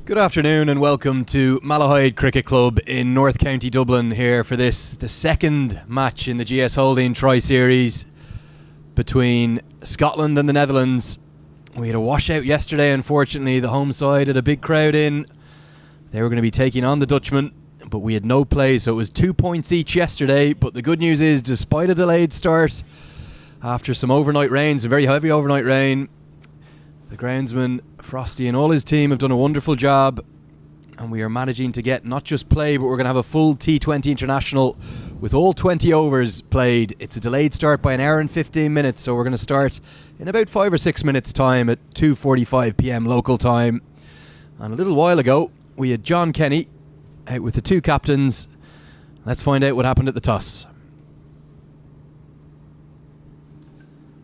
Good afternoon and welcome to Malahide Cricket Club in North County Dublin here for the second match in the GS Holding Tri-Series between Scotland and the Netherlands. We had a washout yesterday, unfortunately. The home side had a big crowd in. They were going to be taking on the Dutchmen, but we had no play, so it was 2 points each yesterday. But the good news is, despite a delayed start, after some overnight rains, a very heavy overnight rain, the groundsman Frosty and all his team have done a wonderful job, and we are managing to get not just play, but we're going to have a full T20 international with all 20 overs played. It's a delayed start by an hour and 15 minutes, so we're going to start in about 5 or 6 minutes time at 2:45 p.m. local time. And a little while ago we had John Kenny out with the two captains. Let's find out what happened at the toss.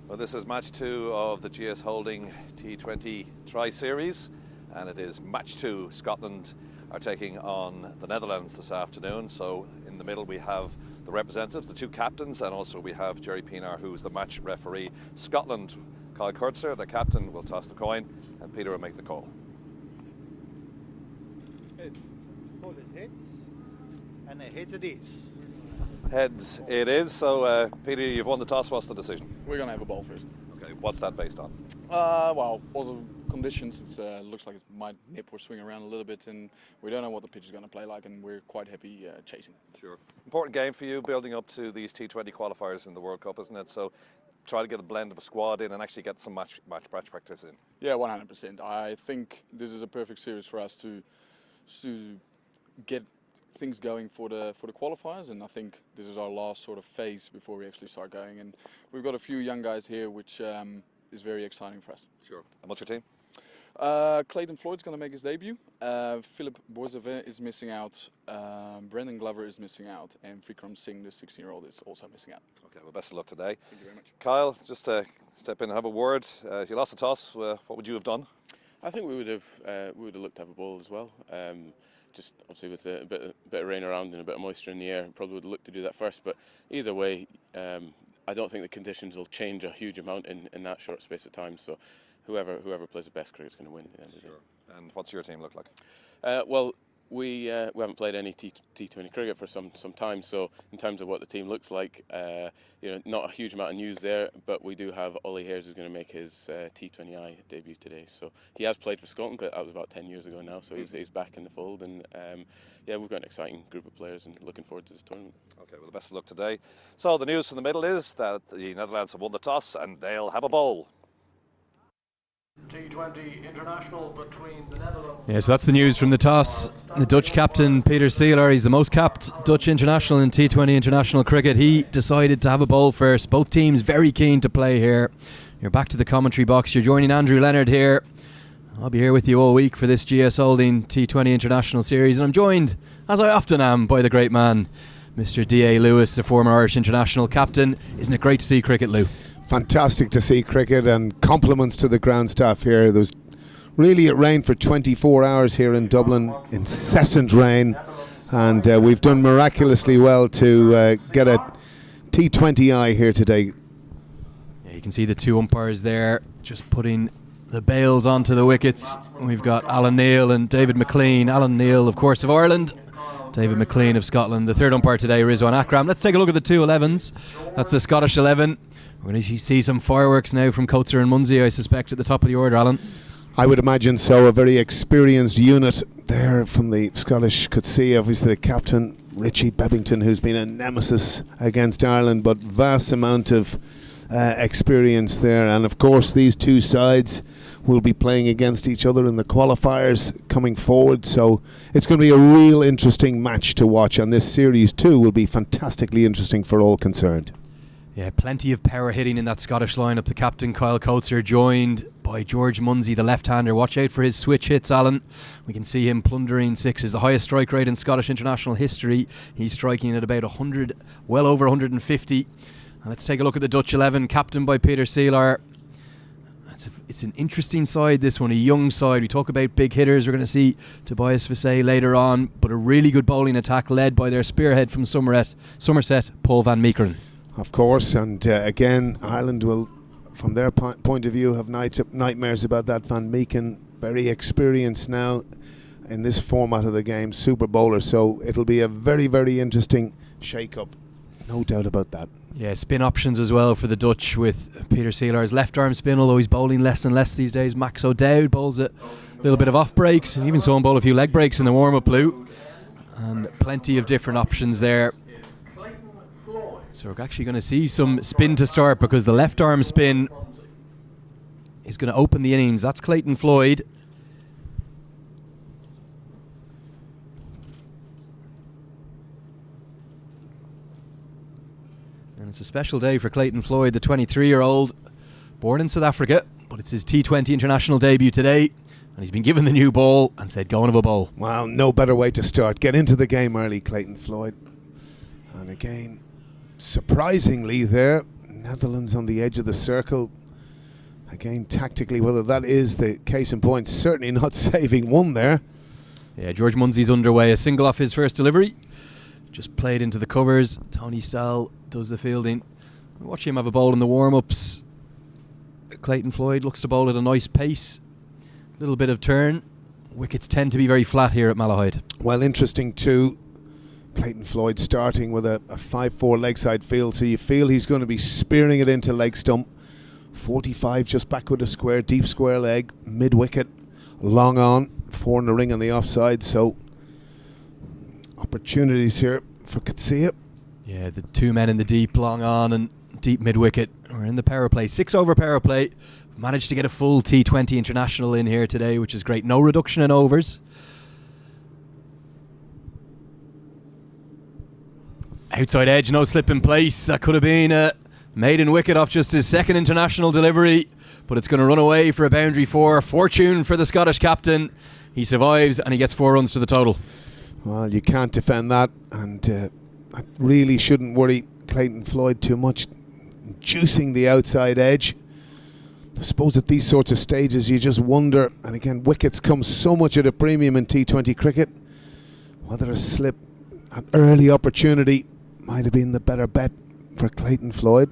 Well, this is match 2 of the GS Holding T20 Tri-Series, and it is match 2. Scotland are taking on the Netherlands this afternoon. So in the middle we have the representatives, the two captains, and also we have Jerry Pienaar, who's the match referee. Scotland, Kyle Coetzer, the captain, will toss the coin, and Peter will make the call. Heads. Call it heads, and heads it is. Heads it is. So Peter, you've won the toss. What's the decision? We're going to have a ball first. Okay, what's that based on? Well, also conditions. It looks like it might nip or swing around a little bit, and we don't know what the pitch is going to play like, and we're quite happy chasing. Sure. Important game for you, building up to these T20 qualifiers in the World Cup, isn't it? So try to get a blend of a squad in and actually get some match practice in. Yeah, 100%. I think this is a perfect series for us to get things going for the qualifiers, and I think this is our last sort of phase before we actually start going. And we've got a few young guys here, which is very exciting for us. Sure. And what's your team? Clayton Floyd's going to make his debut. Philip Boissevet is missing out. Brendan Glover is missing out, and Vikram Singh, the 16-year-old, is also missing out. Okay, well, best of luck today. Thank you very much. Kyle, just to step in and have a word. If you lost the toss, what would you have done? I think we would have looked to have a ball as well. Just obviously with a bit of rain around and a bit of moisture in the air, probably would have looked to do that first. But either way, I don't think the conditions will change a huge amount in that short space of time. So whoever plays the best cricket is going to win at the end of the day. And what's your team look like? Well, we haven't played any T20 cricket for some time, so in terms of what the team looks like, not a huge amount of news there, but we do have Ollie Hares who's going to make his T20I debut today. So he has played for Scotland, but that was about 10 years ago now, so he's back in the fold, and we've got an exciting group of players and looking forward to this tournament. Okay, well, the best of luck today. So the news from the middle is that the Netherlands have won the toss and they'll have a bowl. T20 international between the Netherlands. Yeah, so that's the news from the toss. The Dutch captain, Peter Seelaar, he's the most capped Dutch international in T20 international cricket. He decided to have a bowl first. Both teams very keen to play here. You're back to the commentary box. You're joining Andrew Leonard here. I'll be here with you all week for this GS Holding T20 international series, and I'm joined, as I often am, by the great man, Mr. D.A. Lewis, the former Irish international captain. Isn't it great to see cricket, Lou? Fantastic to see cricket, and compliments to the ground staff here. There was really, it rained for 24 hours here in Dublin, incessant rain, and we've done miraculously well to get a T20I here today. Yeah, you can see the two umpires there just putting the bails onto the wickets. We've got Alan Neil and David McLean. Alan Neil, of course, of Ireland. David McLean of Scotland. The third umpire today, Rizwan Akram. Let's take a look at the two 11s. That's the Scottish 11. We're going to see some fireworks now from Coetzer and Munsey, I suspect, at the top of the order, Alan. I would imagine so. A very experienced unit there from the Scottish. Could see, obviously, the captain, Richie Barrington, who's been a nemesis against Ireland, but vast amount of experience there. And, of course, these two sides will be playing against each other in the qualifiers coming forward. So it's going to be a real interesting match to watch. And this series, too, will be fantastically interesting for all concerned. Yeah, plenty of power hitting in that Scottish lineup. The captain, Kyle Coetzer, joined by George Munsey, the left-hander. Watch out for his switch hits, Alan. We can see him plundering sixes, the highest strike rate in Scottish international history. He's striking at about 100, well over 150. And let's take a look at the Dutch 11, captained by Peter Seelaar. It's an interesting side, this one, a young side. We talk about big hitters. We're going to see Tobias Visay later on, but a really good bowling attack led by their spearhead from Somerset, Paul van Meekeren. Of course, and again, Ireland will, from their point of view, have nightmares about that Van Meeken. Very experienced now. in this format of the game, super bowler. So it'll be a very, very interesting shake-up. No doubt about that. Yeah, spin options as well for the Dutch with Peter Seelar's left arm spin, although he's bowling less and less these days. Max O'Dowd bowls a little bit of off breaks, and even saw him bowl a few leg breaks in the warm-up, Blue. And plenty of different options there. So we're actually going to see some spin to start, because the left arm spin is going to open the innings. That's Clayton Floyd. And it's a special day for Clayton Floyd, the 23-year-old, born in South Africa, but it's his T20 international debut today, and he's been given the new ball and said, go on of a bowl. Wow, no better way to start. Get into the game early, Clayton Floyd. And again, surprisingly there, Netherlands on the edge of the circle. Again, tactically, whether that is the case in point, certainly not saving one there. Yeah, George Munsey's underway, a single off his first delivery. Just played into the covers. Tony Stahl does the fielding. Watch him have a bowl in the warm-ups. Clayton Floyd looks to bowl at a nice pace. A little bit of turn. Wickets tend to be very flat here at Malahide. Well, interesting too. Clayton Floyd starting with a 5-4 leg side field, so you feel he's going to be spearing it into leg stump. 45 just back with a square, deep square leg, mid wicket, long on, 4 in the ring on the offside. So opportunities here for Coetzer. Yeah, the 2 men in the deep, long on and deep mid wicket. We're in the power play, 6 over power play. Managed to get a full T20 international in here today, which is great. No reduction in overs. Outside edge, no slip in place. That could have been a maiden wicket off just his second international delivery, but it's going to run away for a boundary 4. Fortune for the Scottish captain. He survives and he gets 4 runs to the total. Well, you can't defend that, and that really shouldn't worry Clayton Floyd too much. Juicing the outside edge. I suppose at these sorts of stages you just wonder, and again, wickets come so much at a premium in T20 cricket, whether a slip, an early opportunity might have been the better bet for Clayton Floyd.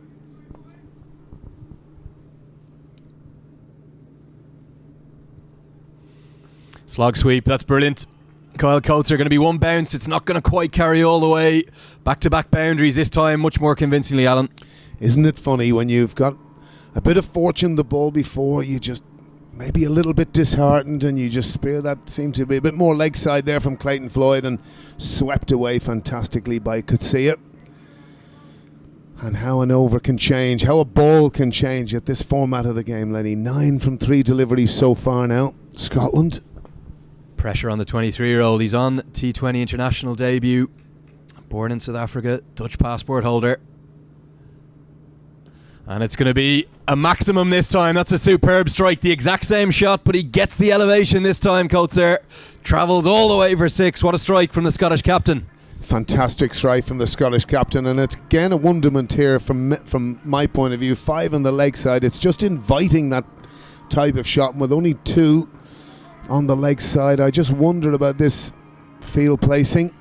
Slog sweep, that's brilliant. Kyle Coetzer going to be 1 bounce. It's not going to quite carry all the way. Back-to-back boundaries this time, much more convincingly, Alan. Isn't it funny when you've got a bit of fortune the ball before, you just maybe a little bit disheartened and you just spear that. Seemed to be a bit more leg side there from Clayton Floyd and swept away fantastically by Coetzer. And how an over can change, how a ball can change at this format of the game, Lenny. 9 from 3 deliveries so far now. Scotland. Pressure on the 23-year-old. He's on T20 international debut. Born in South Africa, Dutch passport holder. And it's going to be a maximum this time. That's a superb strike. The exact same shot, but he gets the elevation this time, Coetzer. Travels all the way for 6. What a strike from the Scottish captain. Fantastic strike from the Scottish captain, and it's again a wonderment here from my point of view. 5 on the leg side. It's just inviting that type of shot, and with only 2 on the leg side, I just wondered about this field placing.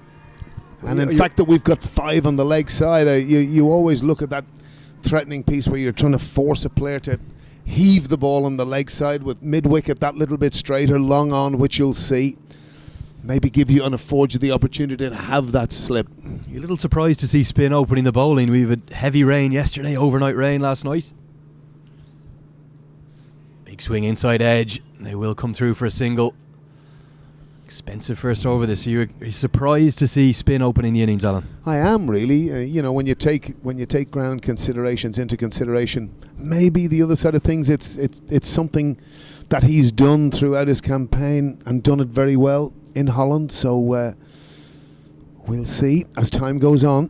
And in fact that we've got 5 on the leg side, you always look at that threatening piece where you're trying to force a player to heave the ball on the leg side with mid wicket that little bit straighter, long on, which you'll see maybe give you and affords you the opportunity to have that slip. You're a little surprised to see spin opening the bowling. We've had heavy rain yesterday, overnight rain last night. Big swing inside edge. They will come through for a single. Expensive first over this. Are you surprised to see spin opening the innings, Alan? I am really. When you take ground considerations into consideration, maybe the other side of things, it's something that he's done throughout his campaign and done it very well in Holland. So we'll see as time goes on.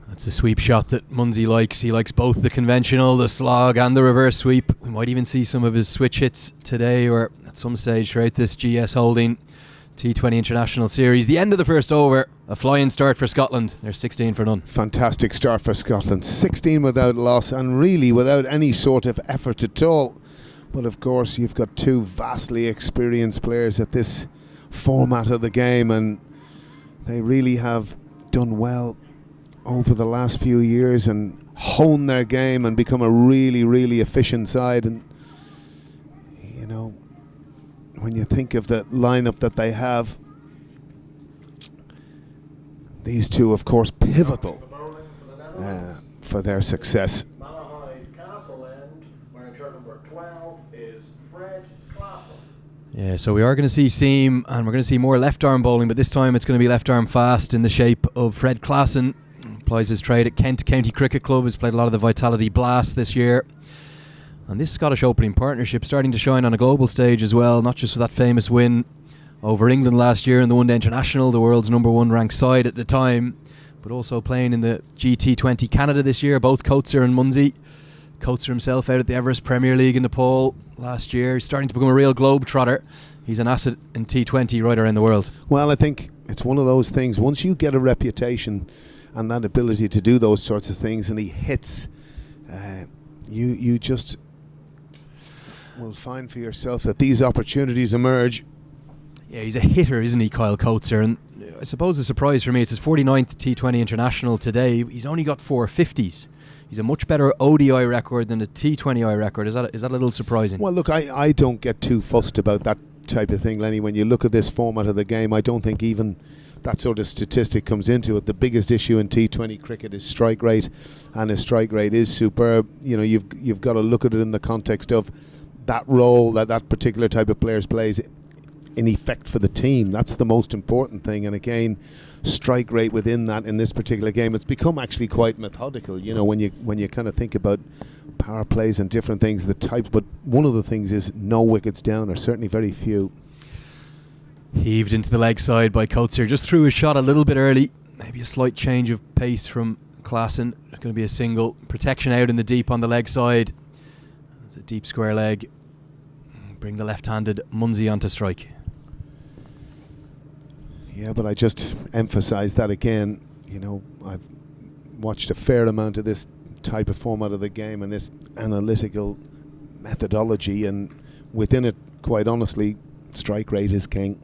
That's a sweep shot that Munsey likes. He likes both the conventional, the slog, and the reverse sweep. We might even see some of his switch hits today or at some stage throughout this GS Holding T20 International Series. The end of the first over, a flying start for Scotland. They're 16 for none. Fantastic start for Scotland. 16 without loss and really without any sort of effort at all. But of course, you've got 2 vastly experienced players at this format of the game, and they really have done well over the last few years and honed their game and become a really, really efficient side. And when you think of the lineup that they have, these two, of course, pivotal for their success. Yeah, so we are going to see seam, and we're going to see more left arm bowling, but this time it's going to be left arm fast in the shape of Fred Klassen. Applies his trade at Kent County Cricket Club. He's played a lot of the Vitality Blast this year. And this Scottish opening partnership starting to shine on a global stage as well, not just with that famous win over England last year in the One Day International, the world's #1 ranked side at the time, but also playing in the GT20 Canada this year, both Coetzer and Munsey. Coetzer himself out at the Everest Premier League in Nepal last year. He's starting to become a real globe-trotter. He's an asset in T20 right around the world. Well, I think it's one of those things, once you get a reputation and that ability to do those sorts of things, and he hits, you just will find for yourself that these opportunities emerge. Yeah, he's a hitter, isn't he, Kyle Coetzer? And I suppose the surprise for me, it's his 49th T20 International today. He's only got 4 50s. He's a much better ODI record than a T20I record. Is that a little surprising? Well, look, I don't get too fussed about that type of thing, Lenny. When you look at this format of the game, I don't think even that sort of statistic comes into it. The biggest issue in T20 cricket is strike rate, and his strike rate is superb. You know, you've got to look at it in the context of that role that particular type of players plays in effect for the team. That's the most important thing. And again, strike rate within that in this particular game, it's become actually quite methodical. You know, when you kind of think about power plays and different things, the types. But one of the things is no wickets down, or certainly very few. Heaved into the leg side by Coetzer. Just threw his shot a little bit early. Maybe a slight change of pace from Klassen. Going to be a single. Protection out in the deep on the leg side. It's a deep square leg. Bring the left-handed Munsey onto strike. Yeah, but I just emphasise that again. You know, I've watched a fair amount of this type of format of the game and this analytical methodology, and within it, quite honestly, strike rate is king.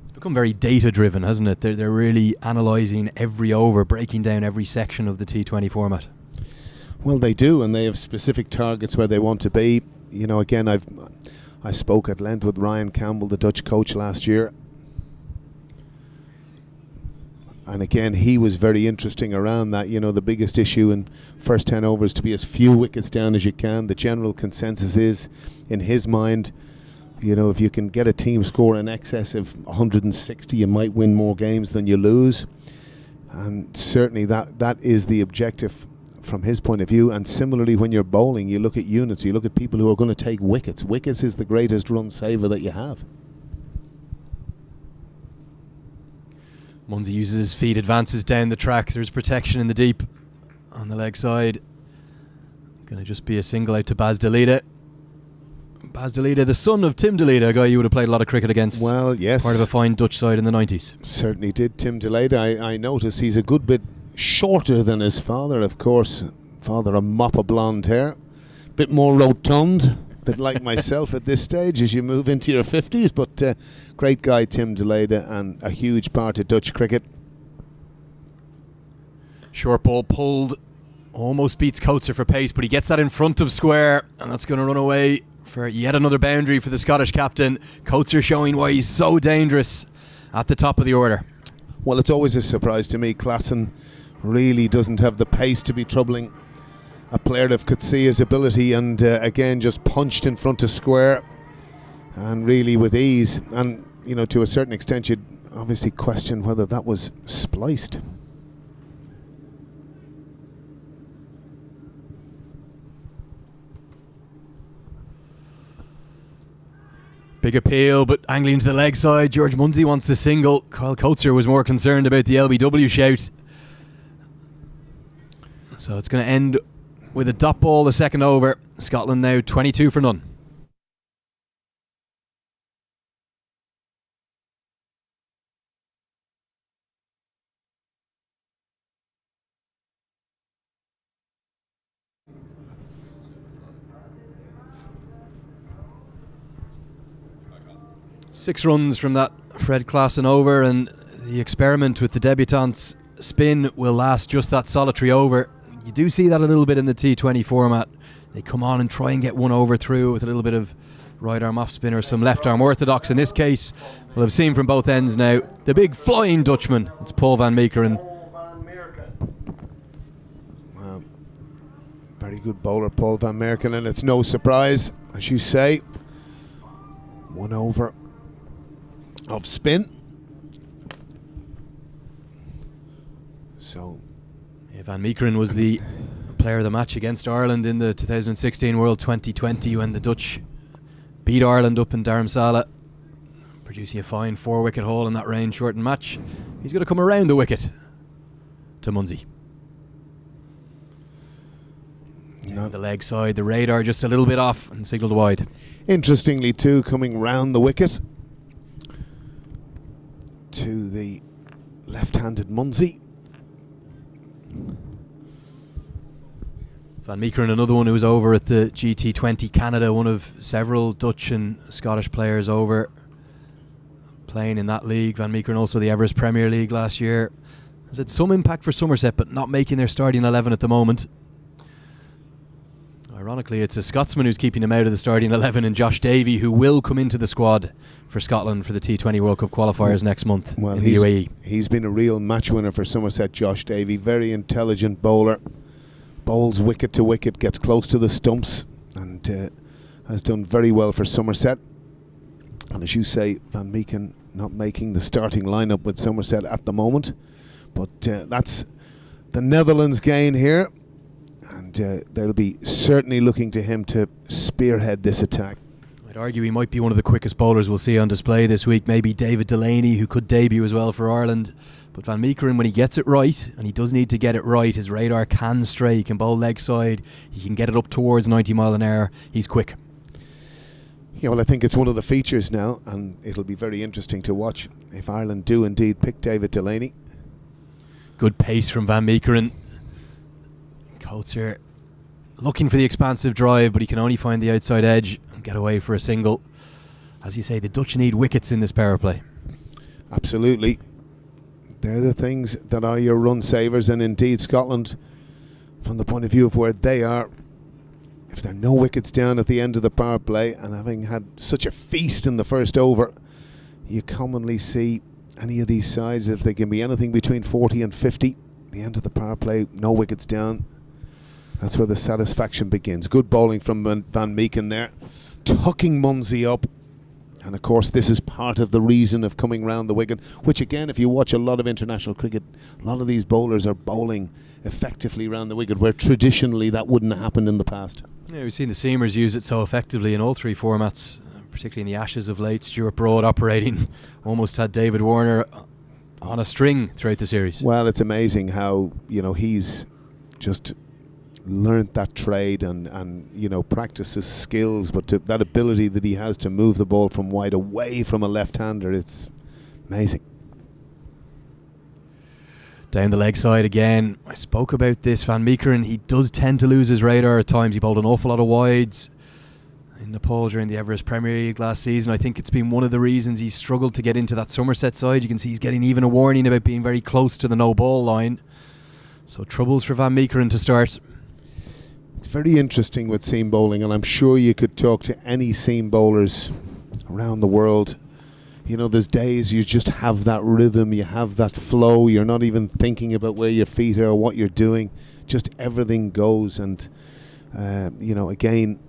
It's become very data-driven, hasn't it? They're really analysing every over, breaking down every section of the T20 format. Well, they do, and they have specific targets where they want to be. You know, again, I spoke at length with Ryan Campbell, the Dutch coach, last year. And again, he was very interesting around that. You know, the biggest issue in first 10 overs to be as few wickets down as you can. The general consensus is, in his mind, you know, if you can get a team score in excess of 160, you might win more games than you lose. And certainly that is the objective from his point of view. And similarly, when you're bowling, you look at units, you look at people who are going to take wickets. Wickets is the greatest run saver that you have. Munsey uses his feet, advances down the track. There's protection in the deep on the leg side. Going to just be a single out to Baz Delita. Baz Delita, the son of Tim Delita, a guy you would have played a lot of cricket against. Well, yes. Part of a fine Dutch side in the 90s. Certainly did. Tim Delita, I notice he's a good bit shorter than his father, of course. Father, a mop of blonde hair. Bit more rotund. Bit like myself at this stage as you move into your 50s. But great guy, Tim Delita, and a huge part of Dutch cricket. Short ball pulled. Almost beats Coetzer for pace, but he gets that in front of square, and that's going to run away for yet another boundary for the Scottish captain. Coetzer showing why he's so dangerous at the top of the order. Well, it's always a surprise to me. Klassen really doesn't have the pace to be troubling a player that could see his ability, and again just punched in front of square and really with ease. And you know, to a certain extent, you'd obviously question whether that was spliced. Big appeal, but angling to the leg side. George Munsey wants the single. Kyle Coetzer was more concerned about the LBW shout. So it's going to end with a dot ball the second over. Scotland now 22 for none. Six runs from that Fred Klassen over, and the experiment with the debutante's spin will last just that solitary over. You do see that a little bit in the T20 format. They come on and try and get one over through with a little bit of right arm off spinner, some left arm orthodox. In this case, we'll have seen from both ends now the big flying Dutchman. It's Paul van Meekeren. Very good bowler, Paul van Meekeren, and it's no surprise, as you say, 1 over of spin. So Van Meekeren was the player of the match against Ireland in the 2016 World 2020 when the Dutch beat Ireland up in Dharamsala, producing a fine 4-wicket haul in that rain-shortened match. He's going to come around the wicket to Munsey. The leg side, the radar just a little bit off and signalled wide. Interestingly too, coming round the wicket to the left-handed Munsey. Van Meekeren, another one who was over at the GT20 Canada, one of several Dutch and Scottish players over playing in that league. Van Meekeren also the Everest Premier League last year. Has had some impact for Somerset, but not making their starting 11 at the moment. Ironically, it's a Scotsman who's keeping him out of the starting 11 in Josh Davey, who will come into the squad for Scotland for the T20 World Cup qualifiers next month in the UAE. He's been a real match winner for Somerset, Josh Davey. Very intelligent bowler. Bowls wicket to wicket, gets close to the stumps, and has done very well for Somerset. And as you say, Van Meekeren not making the starting lineup with Somerset at the moment. But that's the Netherlands gain here. And they'll be certainly looking to him to spearhead this attack. I'd argue he might be one of the quickest bowlers we'll see on display this week. Maybe David Delaney, who could debut as well for Ireland. But Van Meekeren, when he gets it right, and he does need to get it right, his radar can stray. He can bowl leg side. He can get it up towards 90 mile an hour. He's quick. Yeah, well, I think it's one of the features now, and it'll be very interesting to watch if Ireland do indeed pick David Delaney. Good pace from Van Meekeren. Coetzer looking for the expansive drive, but he can only find the outside edge and get away for a single. As you say, the Dutch need wickets in this power play. Absolutely. They're the things that are your run savers, and indeed Scotland, from the point of view of where they are, if there are no wickets down at the end of the power play, and having had such a feast in the first over, you commonly see any of these sides, if they can be anything between 40 and 50, the end of the power play, no wickets down. That's where the satisfaction begins. Good bowling from Van Meekeren there, tucking Munsey up. And of course, this is part of the reason of coming round the wicket, which again, if you watch a lot of international cricket, a lot of these bowlers are bowling effectively round the wicket, where traditionally that wouldn't have happened in the past. Yeah, we've seen the seamers use it so effectively in all three formats, particularly in the Ashes of late. Stuart Broad operating, almost had David Warner on a string throughout the series. Well, it's amazing how, he's just learnt that trade and practices skills, but that ability that he has to move the ball from wide away from a left-hander, it's amazing. Down the leg side again. I spoke about this. Van Meekeren, he does tend to lose his radar at times. He bowled an awful lot of wides in Nepal during the Everest Premier League last season. I think it's been one of the reasons he's struggled to get into that Somerset side. You can see he's getting even a warning about being very close to the no-ball line. So troubles for Van Meekeren to start. It's very interesting with seam bowling, and I'm sure you could talk to any seam bowlers around the world. There's days you just have that rhythm, you have that flow, you're not even thinking about where your feet are or what you're doing, just everything goes. And again,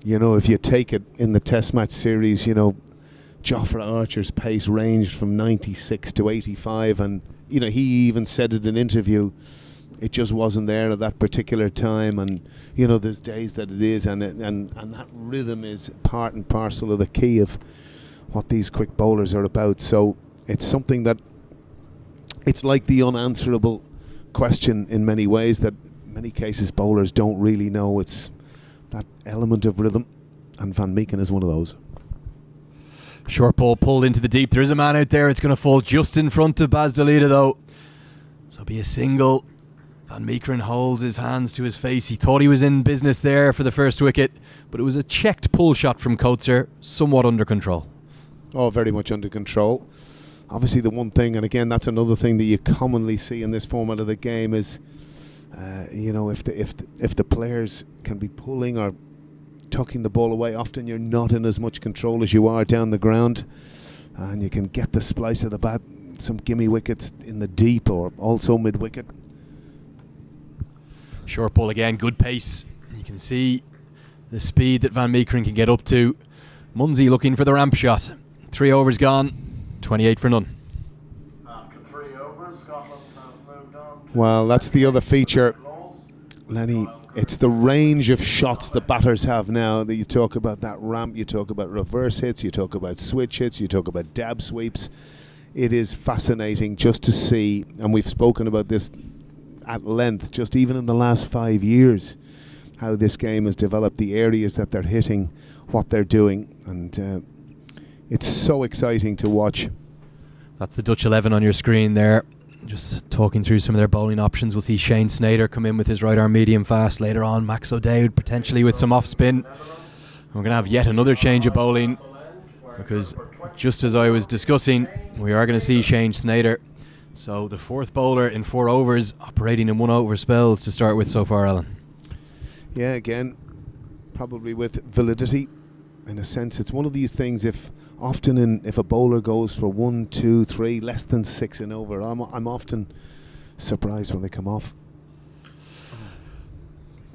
if you take it in the Test match series, Jofra Archer's pace ranged from 96 to 85, and he even said it in an interview, it just wasn't there at that particular time. And there's days that it is, and that rhythm is part and parcel of the key of what these quick bowlers are about. So it's something that, it's like the unanswerable question in many ways, that many cases bowlers don't really know. It's that element of rhythm, and Van Meekeren is one of those. Short ball pulled into the deep. There is a man out there. It's going to fall just in front of Baz Dalita though. So it'll be a single. Van Meekeren holds his hands to his face. He thought he was in business there for the first wicket, but it was a checked pull shot from Coetzer, somewhat under control. Oh, very much under control. Obviously the one thing, and again that's another thing that you commonly see in this format of the game, is If the players can be pulling or tucking the ball away, often you're not in as much control as you are down the ground, and you can get the splice of the bat, some gimme wickets in the deep or also mid-wicket. Short ball again, good pace. You can see the speed that Van Meekeren can get up to. Munsey looking for the ramp shot. 3 overs gone, 28 for none. After 3 overs, Scotland have moved on. Well, that's the other feature, Lenny. It's the range of shots the batters have now. That you talk about that ramp, you talk about reverse hits, you talk about switch hits, you talk about dab sweeps. It is fascinating just to see, and we've spoken about this at length, just even in the last 5 years, how this game has developed, the areas that they're hitting, what they're doing, and it's so exciting to watch. That's the Dutch 11 on your screen there. Just talking through some of their bowling options. We'll see Shane Snyder come in with his right arm medium fast. Later on, Max O'Dowd potentially with some off spin. We're going to have yet another change of bowling, because just as I was discussing, we are going to see Shane Snyder. So the 4th bowler in 4 overs, operating in 1 over spells to start with so far, Alan. Yeah, again, probably with validity. In a sense, it's one of these things. If a bowler goes for 1, 2, 3, less than 6 and over, I'm often surprised when they come off.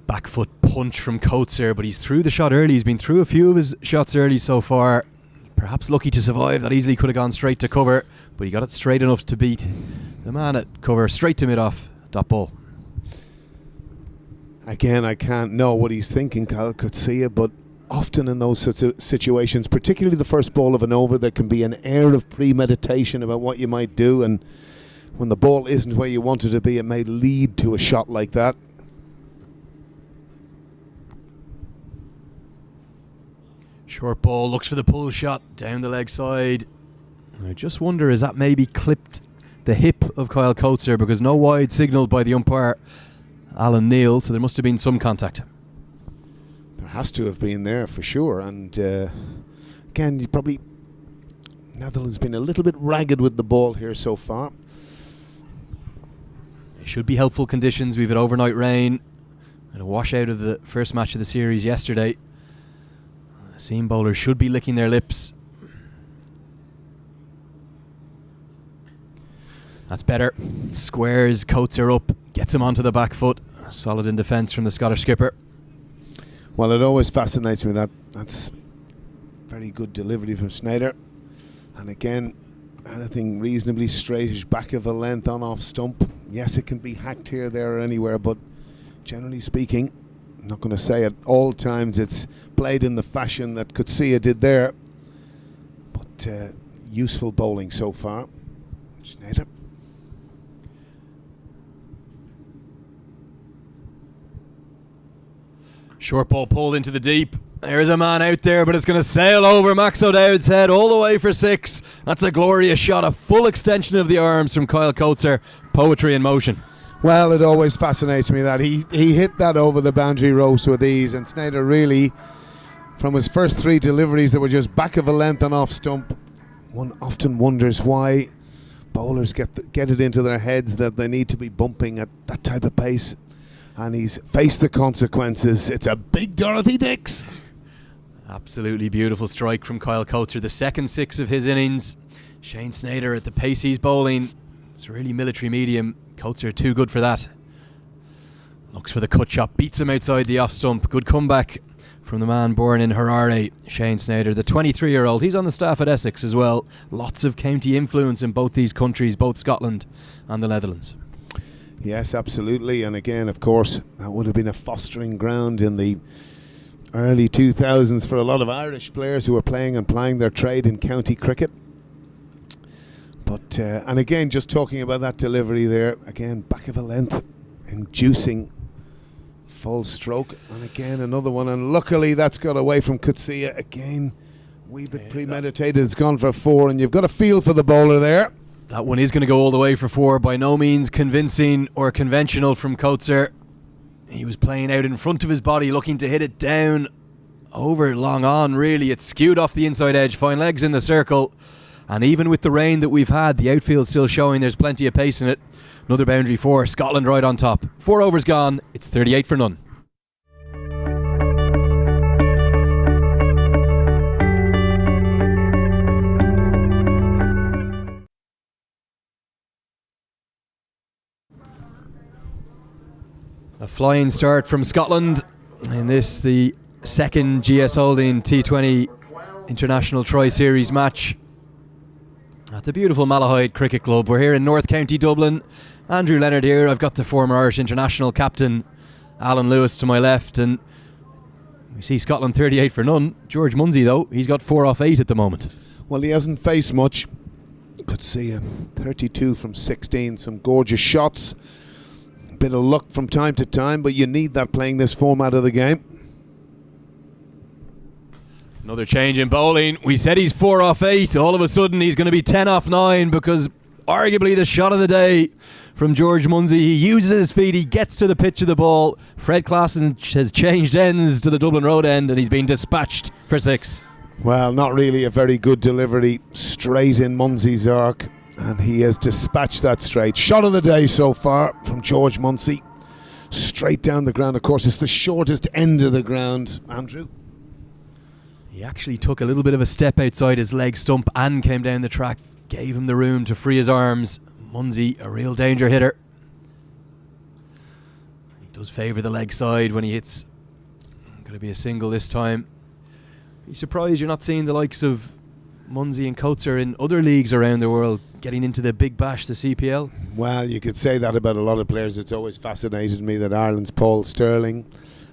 Back foot punch from Coetzer, but he's through the shot early. He's been through a few of his shots early so far. Perhaps lucky to survive. That easily could have gone straight to cover, but he got it straight enough to beat the man at cover, straight to mid-off. Dot ball. Again, I can't know what he's thinking, Kyle Coetzer, but often in those sorts of situations, particularly the first ball of an over, there can be an air of premeditation about what you might do, and when the ball isn't where you want it to be, it may lead to a shot like that. Short ball, looks for the pull shot down the leg side. I just wonder, is that maybe clipped the hip of Kyle Coetzer, because no wide signalled by the umpire, Alan Neil, so there must have been some contact. There has to have been there for sure, and again, Netherlands been a little bit ragged with the ball here so far. It should be helpful conditions. We've had overnight rain and a washout of the first match of the series yesterday. Seam bowlers should be licking their lips. That's better. Squares Coetzer up, gets him onto the back foot. Solid in defence from the Scottish skipper. Well, it always fascinates me that's very good delivery from Snyder. And again, anything reasonably straightish, back of a length on off stump. Yes, it can be hacked here, there or anywhere, but generally speaking, I'm not going to say at all times it's played in the fashion that Coetzer did there, but useful bowling so far. Snyder. Short ball pulled into the deep. There's a man out there, but it's going to sail over Max O'Dowd's head all the way for 6. That's a glorious shot, a full extension of the arms from Kyle Coetzer. Poetry in motion. Well, it always fascinates me that he hit that over the boundary ropes with ease, and Snyder really, from his first 3 deliveries that were just back of a length and off stump, one often wonders why bowlers get it into their heads that they need to be bumping at that type of pace. And he's faced the consequences. It's a big Dorothy Dix. Absolutely beautiful strike from Kyle Coetzer. The second 6 of his innings. Shane Snyder at the pace he's bowling. It's really military medium. Coetzer too good for that. Looks for the cut shot. Beats him outside the off stump. Good comeback from the man born in Harare, Shane Snyder, the 23-year-old. He's on the staff at Essex as well. Lots of county influence in both these countries, both Scotland and the Netherlands. Yes, absolutely. And again, of course, that would have been a fostering ground in the early 2000s for a lot of Irish players who were playing and plying their trade in county cricket. But, and again, just talking about that delivery there, again, back of a length, inducing full stroke. And again, another one. And luckily, that's got away from Coetzer. Again, wee bit premeditated. It's gone for 4, and you've got a feel for the bowler there. That one is going to go all the way for 4. By no means convincing or conventional from Coetzer. He was playing out in front of his body, looking to hit it down over long on, really. It's skewed off the inside edge. Fine legs in the circle. And even with the rain that we've had, the outfield's still showing there's plenty of pace in it. Another boundary for Scotland right on top. 4 overs gone. It's 38 for none. A flying start from Scotland in this, the second GS Holding T20 International Tri-Series match at the beautiful Malahide Cricket Club. We're here in North County Dublin. Andrew Leonard here. I've got the former Irish international captain Alan Lewis to my left, and we see Scotland 38 for none. George Munsey though, he's got 4 off 8 at the moment. Well, he hasn't faced much. Could see him 32 from 16, some gorgeous shots. Bit of luck from time to time, but you need that playing this format of the game. Another change in bowling. We said he's 4 off 8. All of a sudden he's going to be 10 off 9 because arguably the shot of the day from George Munsey. He uses his feet, he gets to the pitch of the ball. Fred Klassen has changed ends to the Dublin Road end and he's been dispatched for 6. Well, not really a very good delivery. Straight in Munsey's arc. And he has dispatched that straight. Shot of the day so far from George Munsey. Straight down the ground. Of course, it's the shortest end of the ground, Andrew. He actually took a little bit of a step outside his leg stump and came down the track. Gave him the room to free his arms. Munsey, a real danger hitter. He does favour the leg side when he hits. Going to be a single this time. Be surprised you're not seeing the likes of Munsey and Coetzer in other leagues around the world getting into the Big Bash, the CPL. Well, you could say that about a lot of players. It's always fascinated me that Ireland's Paul Sterling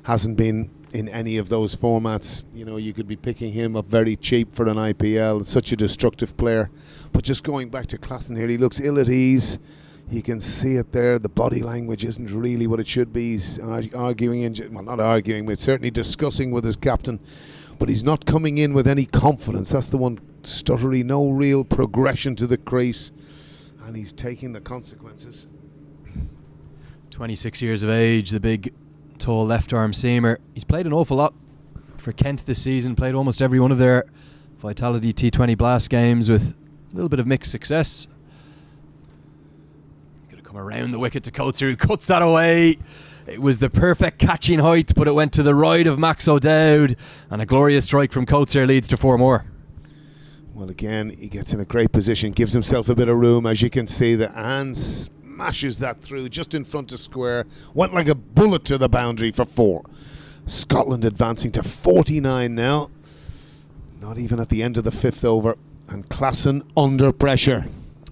hasn't been in any of those formats. You know, you could be picking him up very cheap for an IPL. It's such a destructive player. But just going back to Klassen here, he looks ill at ease. You can see it there. The body language isn't really what it should be. He's arguing, well, not arguing, but certainly discussing with his captain. But he's not coming in with any confidence. That's the one stuttery, no real progression to the crease. And he's taking the consequences. 26 years of age, the big, tall left-arm seamer. He's played an awful lot for Kent this season. Played almost every one of their Vitality T20 Blast games with a little bit of mixed success. Going to come around the wicket to Coetzer, who cuts that away. It was the perfect catching height, but it went to the right of Max O'Dowd, and a glorious strike from Coetzer leads to 4 more. Well, again, he gets in a great position, gives himself a bit of room, as you can see, and smashes that through just in front of square. Went like a bullet to the boundary for 4. Scotland advancing to 49 now. Not even at the end of the 5th over, and Klassen under pressure.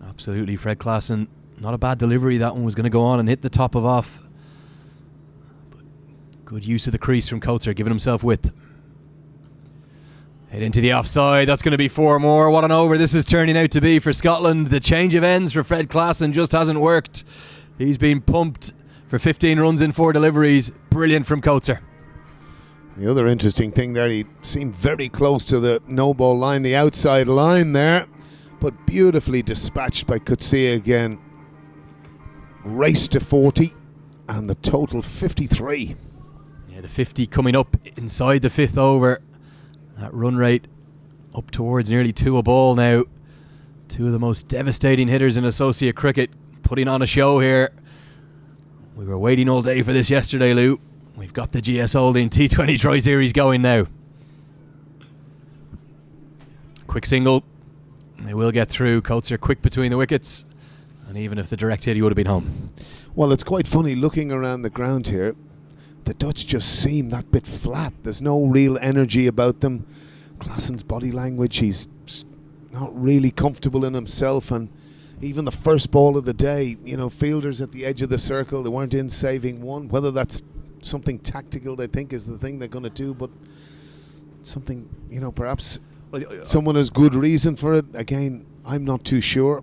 Absolutely, Fred Klassen. Not a bad delivery. That one was going to go on and hit the top of off. Good use of the crease from Coetzer, giving himself width. Hit into the offside. That's going to be 4 more. What an over this is turning out to be for Scotland. The change of ends for Fred Klassen just hasn't worked. He's been pumped for 15 runs in 4 deliveries. Brilliant from Coetzer. The other interesting thing there, he seemed very close to the no-ball line, the outside line there, but beautifully dispatched by Coetzer again. Race to 40 and the total 53. The 50 coming up inside the 5th over. That run rate up towards nearly 2 a ball now. 2 of the most devastating hitters in associate cricket putting on a show here. We were waiting all day for this yesterday, Lou. We've got the GS Holding T20 Tri-Series going now. Quick single. They will get through. Coetzer quick between the wickets. And even if the direct hit, he would have been home. Well, it's quite funny looking around the ground here. The Dutch just seem that bit flat. There's no real energy about them. Klassen's body language, he's not really comfortable in himself. And even the first ball of the day, you know, fielders at the edge of the circle, they weren't in saving one. Whether that's something tactical, they think, is the thing they're going to do. But something, you know, perhaps someone has good reason for it. Again, I'm not too sure.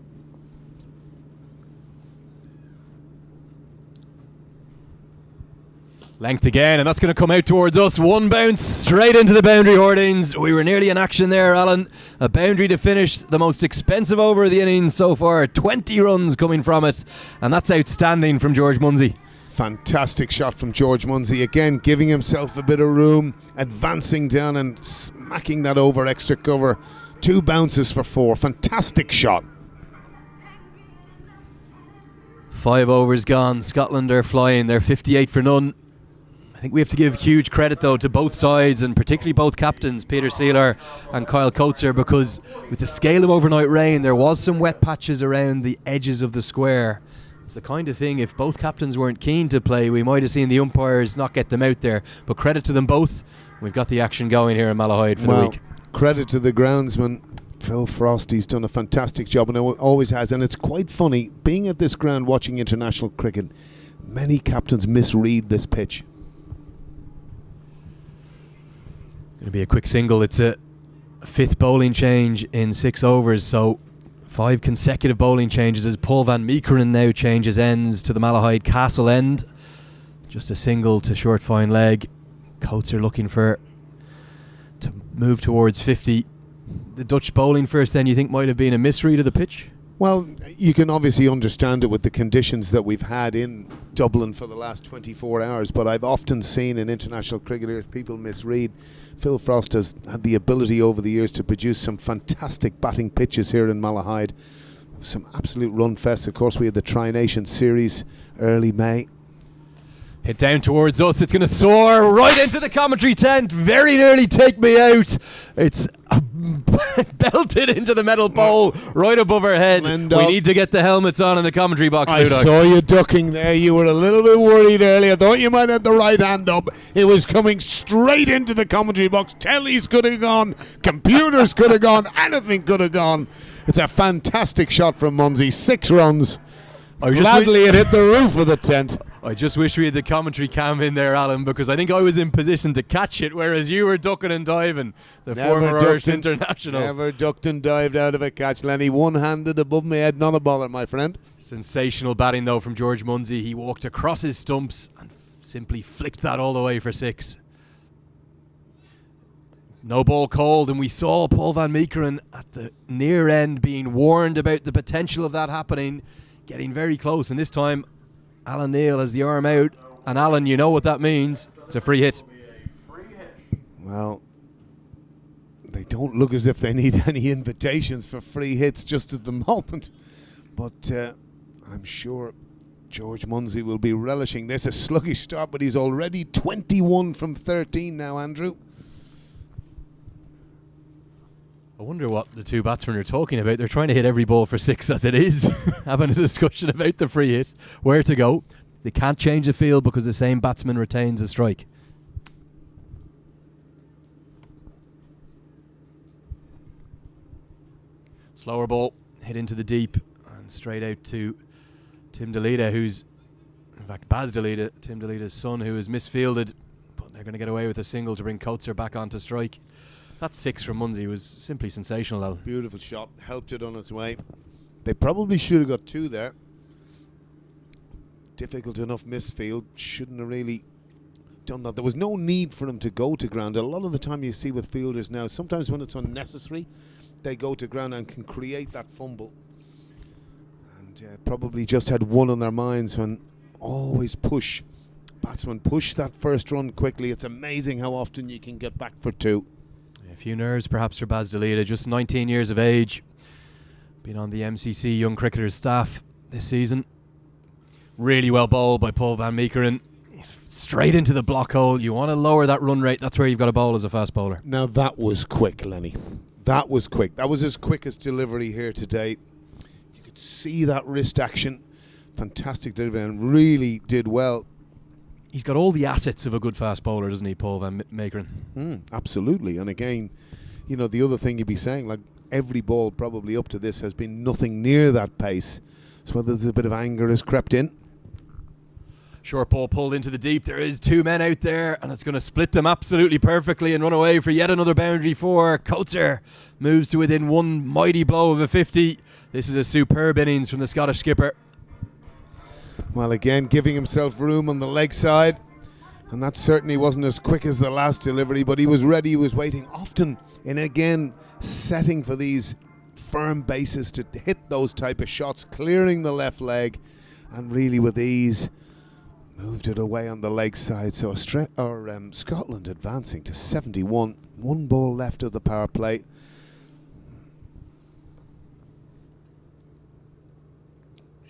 Length again, and that's going to come out towards us. 1 bounce straight into the boundary hoardings. We were nearly in action there, Alan. A boundary to finish the most expensive over of the innings so far. 20 runs coming from it, and that's outstanding from George Munsey. Fantastic shot from George Munsey. Again, giving himself a bit of room, advancing down and smacking that over extra cover 2 bounces for 4. Fantastic shot. 5 overs gone. Scotland are flying. They're 58 for none. I think we have to give huge credit, though, to both sides, and particularly both captains, Peter Seeler and Kyle Coetzer, because with the scale of overnight rain, there was some wet patches around the edges of the square. It's the kind of thing, if both captains weren't keen to play, we might have seen the umpires not get them out there. But credit to them both. We've got the action going here in Malahide for the week. Credit to the groundsman, Phil Frost. He's done a fantastic job, and always has. And it's quite funny, being at this ground watching international cricket, many captains misread this pitch. Going to be a quick single. It's a 5th bowling change in 6 overs, so 5 consecutive bowling changes as Paul van Meekeren now changes ends to the Malahide Castle end. Just a single to short fine leg. Coetzer looking to move towards 50. The Dutch bowling first then, you think, might have been a misread of the pitch? Well, you can obviously understand it with the conditions that we've had in Dublin for the last 24 hours, but I've often seen in international cricketers people misread. Phil Frost has had the ability over the years to produce some fantastic batting pitches here in Malahide. Some absolute run fests. Of course, we had the Tri-Nation Series early May. Hit down towards us. It's going to soar right into the commentary tent. Very nearly take me out. It's belted into the metal pole right above our head. Lindo. We need to get the helmets on in the commentary box. I saw you ducking there. You were a little bit worried earlier. Thought you might have the right hand up. It was coming straight into the commentary box. Tellies could have gone. Computers could have gone. Anything could have gone. It's a fantastic shot from Munsey. 6 runs. Gladly it hit the roof of the tent. I just wish we had the commentary cam in there, Alan, because I think I was in position to catch it, whereas you were ducking and diving. The former Irish international. Never ducked and dived out of a catch, Lenny. One-handed above my head, not a bother, my friend. Sensational batting, though, from George Munsey. He walked across his stumps and simply flicked that all the way for 6. No ball called, and we saw Paul van Meekeren at the near end being warned about the potential of that happening, getting very close, and this time Alan Neil has the arm out, and Alan, you know what that means. It's a free hit. Well, they don't look as if they need any invitations for free hits just at the moment, but I'm sure George Munsey will be relishing this. A sluggish start, but he's already 21 from 13 now, Andrew. I wonder what the two batsmen are talking about. They're trying to hit every ball for 6 as it is, having a discussion about the free hit, where to go. They can't change the field because the same batsman retains a strike. Slower ball, hit into the deep and straight out to Tim Delita, who's, in fact, Baz Delita, Tim Delita's son, who is misfielded, but they're going to get away with a single to bring Coetzer back onto strike. That 6 from Munsey was simply sensational, Alan. Beautiful shot. Helped it on its way. They probably should have got 2 there. Difficult enough misfield. Shouldn't have really done that. There was no need for him to go to ground. A lot of the time you see with fielders now, sometimes when it's unnecessary, they go to ground and can create that fumble. And probably just had one on their minds when always push. Batsmen push that first run quickly. It's amazing how often you can get back for 2. A few nerves perhaps for Baz Delita, just 19 years of age. Been on the MCC Young Cricketers staff this season. Really well bowled by Paul van Meekeren. He's straight into the block hole. You want to lower that run rate, that's where you've got to bowl as a fast bowler. Now that was quick, Lenny. That was quick. That was his quickest delivery here today. You could see that wrist action. Fantastic delivery and really did well. He's got all the assets of a good fast bowler, doesn't he, Paul van Meekeren? Absolutely. And again, you know, the other thing you'd be saying, like every ball probably up to this has been nothing near that pace. So whether there's a bit of anger has crept in. Short ball pulled into the deep. There is 2 men out there, and it's going to split them absolutely perfectly and run away for yet another boundary for Coetzer. Moves to within 1 mighty blow of a 50. This is a superb innings from the Scottish skipper. Well, again, giving himself room on the leg side. And that certainly wasn't as quick as the last delivery, but he was ready, he was waiting. Often, and again, setting for these firm bases to hit those type of shots, clearing the left leg, and really with ease, moved it away on the leg side. So Scotland advancing to 71. 1 ball left of the power play.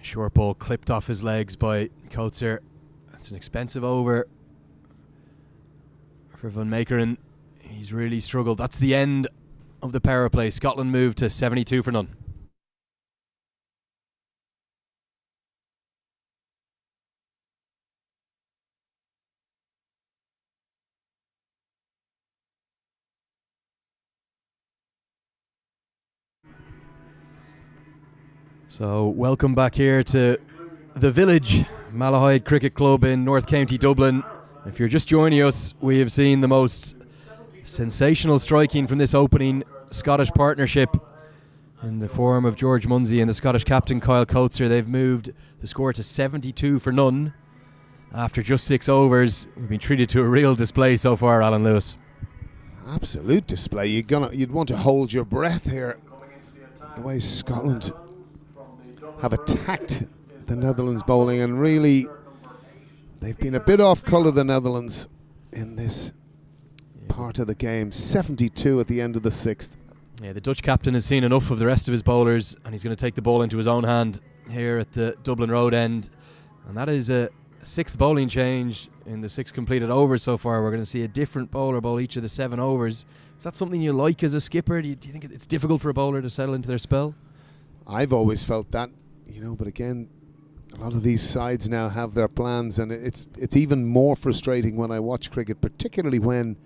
Short ball clipped off his legs by Coetzer. That's an expensive over for Van Meekeren. He's really struggled. That's the end of the power play. Scotland moved to 72 for none. So welcome back here to the Village, Malahide Cricket Club in North County Dublin. If you're just joining us, we have seen the most sensational striking from this opening Scottish partnership in the form of George Munsey and the Scottish captain Kyle Coetzer. They've moved the score to 72 for none after just 6 overs. We've been treated to a real display so far, Alan Lewis. Absolute display. You'd want to hold your breath here. The way Scotland have attacked the Netherlands bowling, and really they've been a bit off colour, the Netherlands, in this part of the game. 72 at the end of the 6th. Yeah, the Dutch captain has seen enough of the rest of his bowlers, and he's going to take the ball into his own hand here at the Dublin Road end. And that is a 6th bowling change in the 6 completed overs so far. We're going to see a different bowler bowl each of the 7 overs. Is that something you like as a skipper? Do you think it's difficult for a bowler to settle into their spell? I've always felt that, but again, a lot of these sides now have their plans, and it's even more frustrating when I watch cricket, particularly when,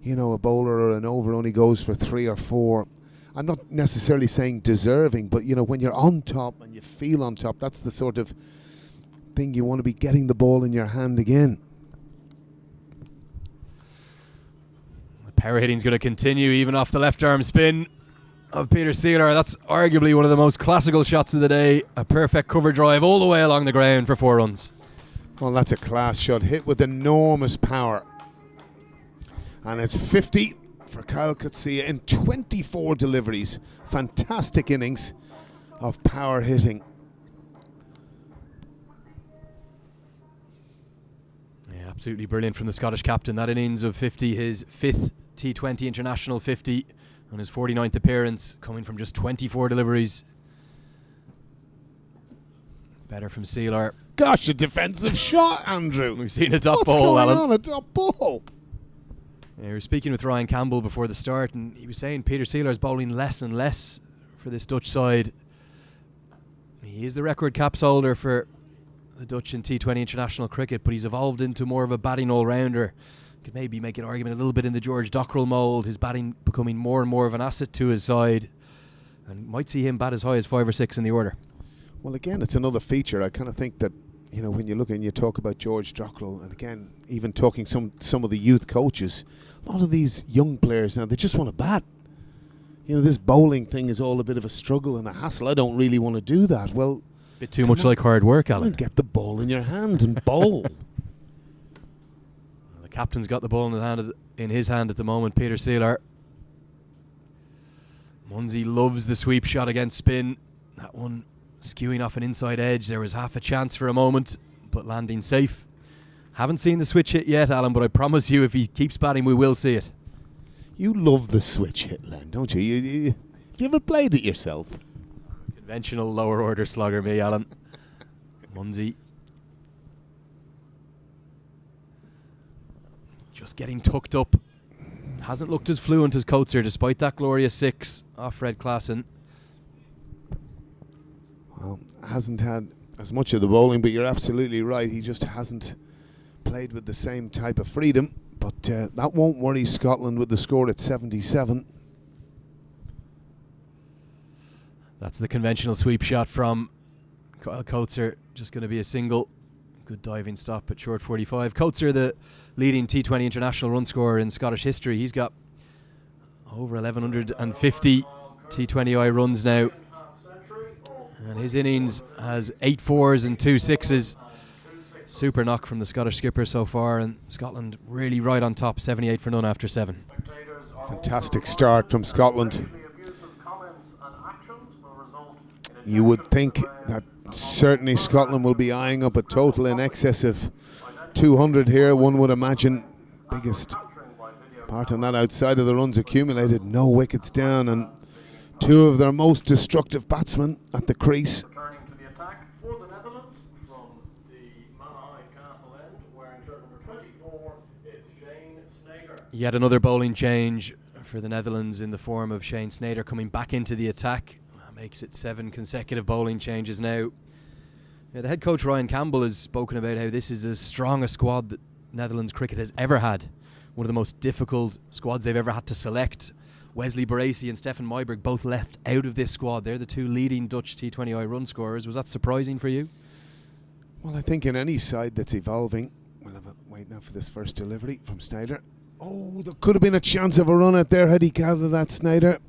a bowler or an over only goes for 3 or 4. I'm not necessarily saying deserving, but, when you're on top and you feel on top, that's the sort of thing you want to be getting the ball in your hand again. The power hitting's going to continue even off the left arm spin of Peter Seeler. That's arguably one of the most classical shots of the day. A perfect cover drive all the way along the ground for 4 runs. Well, that's a class shot, hit with enormous power. And it's 50 for Kyle Coetzer in 24 deliveries. Fantastic innings of power hitting. Yeah, absolutely brilliant from the Scottish captain. That innings of 50, his 5th T20 international 50 on his 49th appearance, coming from just 24 deliveries. Better from Seeler. Gosh, a defensive shot, Andrew. We've seen a top What's ball, going Alan. on, a top ball? Yeah, we were speaking with Ryan Campbell before the start, and he was saying Peter Seeler is bowling less and less for this Dutch side. He is the record caps holder for the Dutch in T20 international cricket, but he's evolved into more of a batting all-rounder. Could maybe make an argument a little bit in the George Dockrell mould, his batting becoming more and more of an asset to his side, and might see him bat as high as 5 or 6 in the order. Well, again, it's another feature. I kind of think that, when you look and you talk about George Dockrell, and again, even talking some of the youth coaches, a lot of these young players now, they just want to bat. This bowling thing is all a bit of a struggle and a hassle. I don't really want to do that. Well, Bit too much like hard work, Alan. Get the ball in your hand and bowl. The captain's got the ball in his hand at the moment, Peter Seeler. Munsey loves the sweep shot against spin. That one skewing off an inside edge. There was half a chance for a moment, but landing safe. Haven't seen the switch hit yet, Alan, but I promise you if he keeps batting, we will see it. You love the switch hit, Len, don't you? Have you ever played it yourself? Conventional lower order slugger, me, Alan. Munsey. Just getting tucked up. Hasn't looked as fluent as Coetzer, despite that glorious 6 off Fred Klassen. Well, hasn't had as much of the bowling, but you're absolutely right. He just hasn't played with the same type of freedom. But that won't worry Scotland with the score at 77. That's the conventional sweep shot from Kyle Coetzer. Just going to be a single. Good diving stop at short 45. Coetzer, the leading T20 international run scorer in Scottish history. He's got over 1,150 T20I runs now. And his innings has 8 4s and 2 6s. Super knock from the Scottish skipper so far, and Scotland really right on top, 78 for none after 7. Fantastic start from Scotland. You would think that certainly Scotland will be eyeing up a total in excess of 200 here, one would imagine. Biggest part on that outside of the runs accumulated, no wickets down, and 2 of their most destructive batsmen at the crease. Yet another bowling change for the Netherlands in the form of Shane Snyder coming back into the attack. That makes it 7 consecutive bowling changes now. Yeah, the head coach Ryan Campbell has spoken about how this is as strong a squad that Netherlands cricket has ever had. One of the most difficult squads they've ever had to select. Wesley Baracey and Stefan Myberg both left out of this squad. They're the 2 leading Dutch T20I run scorers. Was that surprising for you? Well, I think in any side that's evolving, we'll have a wait now for this first delivery from Snyder. Oh, there could have been a chance of a run out there had he gathered that, Snyder.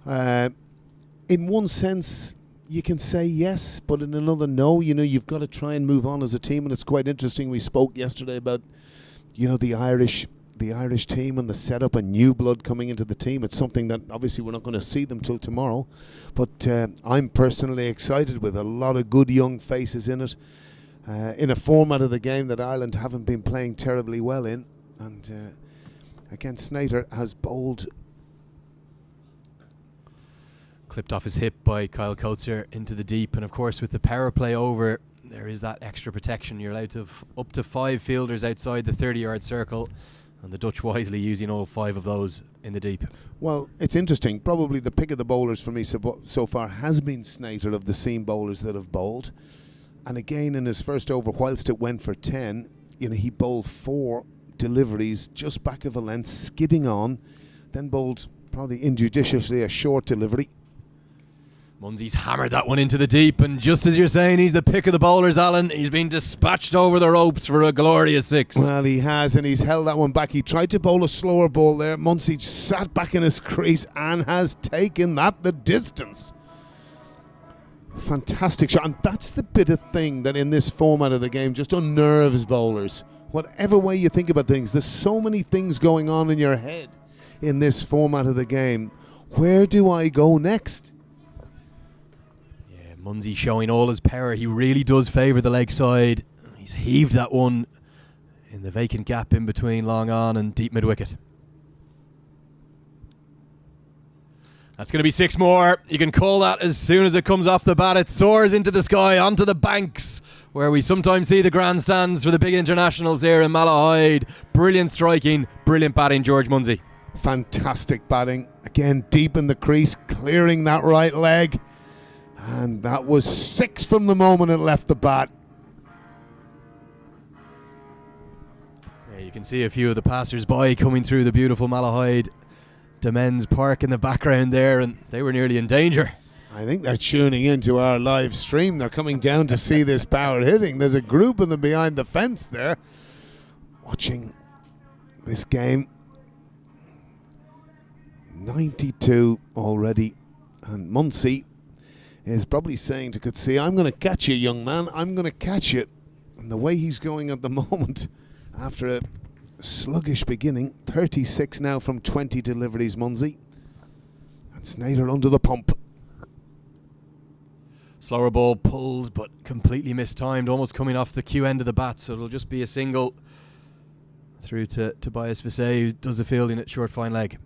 In one sense, you can say yes, but in another, no. You know, you've got to try and move on as a team, and it's quite interesting. We spoke yesterday about, you know, the Irish team and the setup and new blood coming into the team. It's something that obviously we're not going to see them till tomorrow, but I'm personally excited with a lot of good young faces in it, in a format of the game that Ireland haven't been playing terribly well in. And again, Snyder has bowled. Clipped off his hip by Kyle Coetzer into the deep, and of course with the power play over, there is that extra protection. You're allowed to have up to 5 fielders outside the 30-yard circle, and the Dutch wisely using all 5 of those in the deep. Well, it's interesting. Probably the pick of the bowlers for me so far has been Snyder of the seam bowlers that have bowled. And again, in his first over, whilst it went for 10, you know, he bowled 4 deliveries just back of a length, skidding on, then bowled probably injudiciously a short delivery. Munsey's hammered that one into the deep, and just as you're saying he's the pick of the bowlers, Alan, he's been dispatched over the ropes for a glorious 6. Well, he has, and he's held that one back. He tried to bowl a slower ball there. Munsey sat back in his crease and has taken that the distance. Fantastic shot, and that's the bit of thing that in this format of the game just unnerves bowlers. Whatever way you think about things, there's so many things going on in your head in this format of the game. Where do I go next? Yeah, Munsey showing all his power. He really does favour the leg side. He's heaved that one in the vacant gap in between long on and deep mid-wicket. That's going to be 6 more. You can call that as soon as it comes off the bat. It soars into the sky, onto the banks, where we sometimes see the grandstands for the big internationals here in Malahide. Brilliant striking, brilliant batting, George Munsey. Fantastic batting. Again, deep in the crease, clearing that right leg. And that was 6 from the moment it left the bat. Yeah, you can see a few of the passers-by coming through the beautiful Malahide Men's Park in the background there, and they were nearly in danger. I think they're tuning into our live stream. They're coming down to see this power hitting. There's a group of them behind the fence there watching this game. 92 already, and Munsey is probably saying to Coetzer, I'm going to catch you, young man. I'm going to catch you. And the way he's going at the moment, after a sluggish beginning, 36 now from 20 deliveries, Munsey. And Snyder under the pump. Slower ball pulled, but completely mistimed, almost coming off the cue end of the bat, so it'll just be a single through to Tobias Visay, who does the fielding at short fine leg.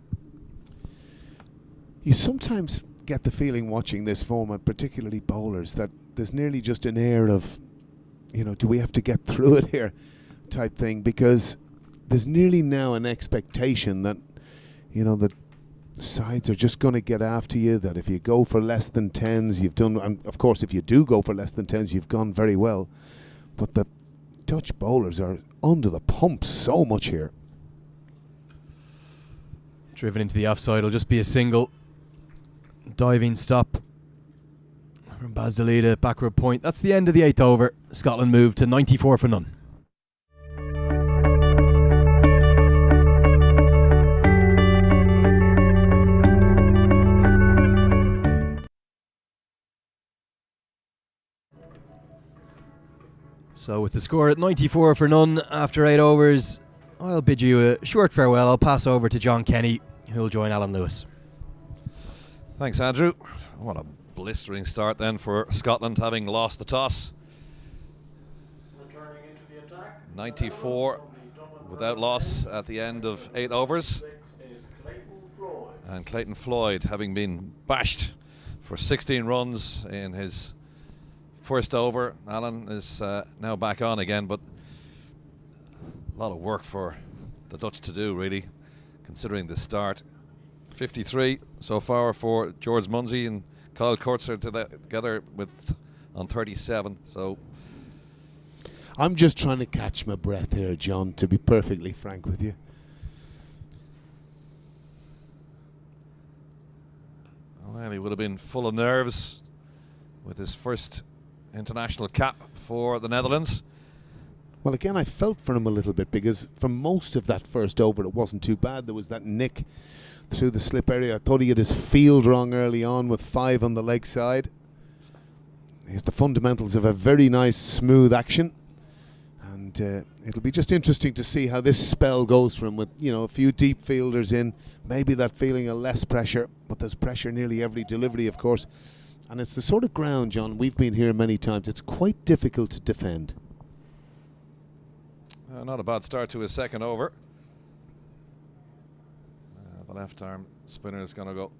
You sometimes get the feeling watching this format, particularly bowlers, that there's nearly just an air of, you know, do we have to get through it here type thing, because there's nearly now an expectation that, you know, that sides are just going to get after you, that if you go for less than 10s, you've done, and of course if you do go for less than 10s, you've gone very well. But the Dutch bowlers are under the pump so much here. Driven into the offside, it'll just be a single. Diving stop from Baz de Leede, backward point. That's the end of the 8th over. Scotland moved to 94 for none. So with the score at 94 for none after 8 overs, I'll bid you a short farewell. I'll pass over to John Kenny, who'll join Alan Lewis. Thanks, Andrew. What a blistering start then for Scotland, having lost the toss. Returning into the attack. 94 without loss at the end of 8 overs. And Clayton Floyd, having been bashed for 16 runs in his first over. Alan is now back on again, but a lot of work for the Dutch to do, really, considering the start. 53 so far for George Munsey and Kyle Coetzer together with on 37. So I'm just trying to catch my breath here, John, to be perfectly frank with you. Well, he would have been full of nerves with his first international cap for the Netherlands. Well, again, I felt for him a little bit because for most of that first over, it wasn't too bad. There was that nick through the slip area. I thought he had his field wrong early on with 5 on the leg side. Here's the fundamentals of a very nice, smooth action. And it'll be just interesting to see how this spell goes for him with, you know, a few deep fielders in. Maybe that feeling of less pressure, but there's pressure nearly every delivery, of course. And it's the sort of ground, John, we've been here many times. It's quite difficult to defend. Not a bad start to his second over. The left arm spinner is going to go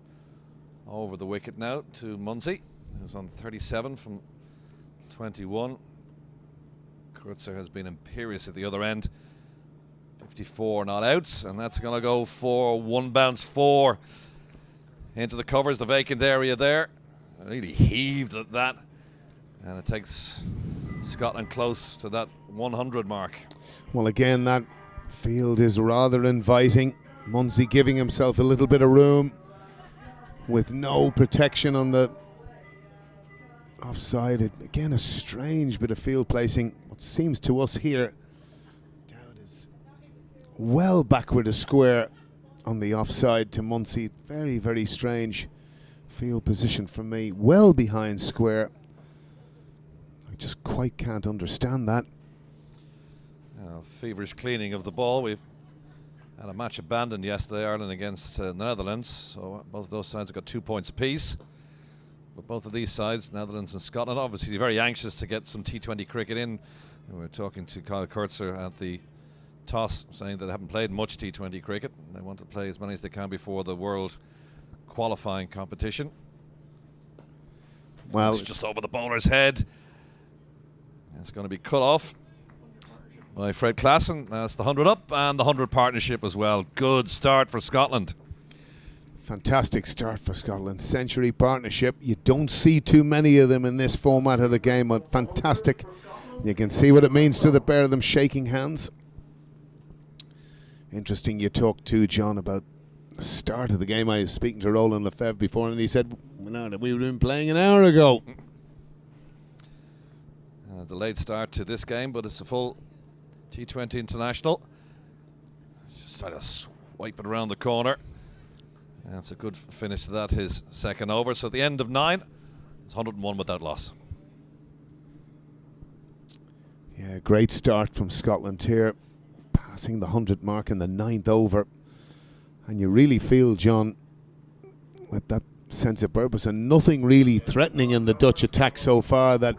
over the wicket now to Munsey, who's on 37 from 21. Coetzer has been imperious at the other end. 54 not out, and that's going to go for 1 bounce 4 into the covers, the vacant area there. Really heaved at that, and it takes Scotland close to that 100 mark. Well, again, that field is rather inviting. Munsey giving himself a little bit of room with no protection on the offside. Again, a strange bit of field placing. What seems to us here, Dowd is well backward a square on the offside to Munsey. Very, very strange field position for me. Well behind square. I just quite can't understand that. Feverish cleaning of the ball. We've had a match abandoned yesterday, Ireland against the Netherlands. So both of those sides have got 2 points apiece. But both of these sides, Netherlands and Scotland, obviously very anxious to get some T20 cricket in. We were talking to Kyle Coetzer at the toss, saying that they haven't played much T20 cricket. They want to play as many as they can before the World qualifying competition. Well, it's just over the bowler's head. It's going to be cut off by Fred Klassen. That's the 100 up and the 100 partnership as well. Good start for Scotland. Fantastic start for Scotland. Century partnership. You don't see too many of them in this format of the game, but fantastic. You can see what it means to the pair of them shaking hands. Interesting you talked to, John, about the start of the game. I was speaking to Roland Lefebvre before, and he said, no, we were been playing an hour ago. A delayed start to this game, but it's a full T20 international. Just try to swipe it around the corner. That's a good finish to that, his second over. So at the end of 9, it's 101 without loss. Yeah, great start from Scotland here. Passing the 100 mark in the 9th over. And you really feel, John, with that sense of purpose and nothing really threatening in the Dutch attack so far, that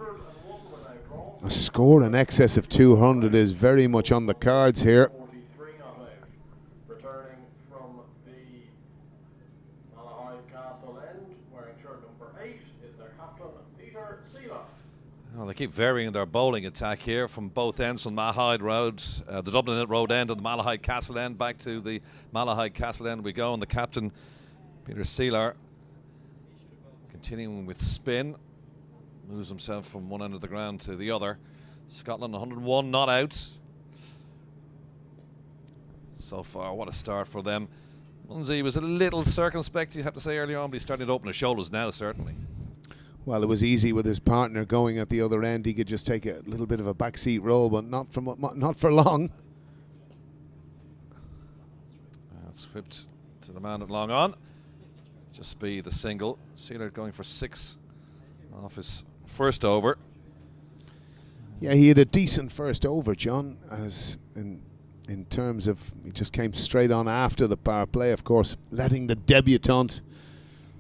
a score in excess of 200 is very much on the cards here. 43 not out. Returning from the Malahide Castle end, wearing shirt number 8, is their captain, Peter Seeler. Well, they keep varying their bowling attack here from both ends, from Malahide Road, the Dublin Road end and the Malahide Castle end. Back to the Malahide Castle end we go, and the captain, Peter Seeler, continuing with spin. Moves himself from one end of the ground to the other. Scotland 101 not out. So far, what a start for them. Munsey was a little circumspect, you have to say, earlier on, but he's starting to open his shoulders now, certainly. Well, it was easy with his partner going at the other end. He could just take a little bit of a backseat role, but not for long. That's whipped to the man at long on. Just be the single. Seeler going for 6 off his first over. Yeah, he had a decent first over, John, as in terms of he just came straight on after the power play, of course, letting the debutant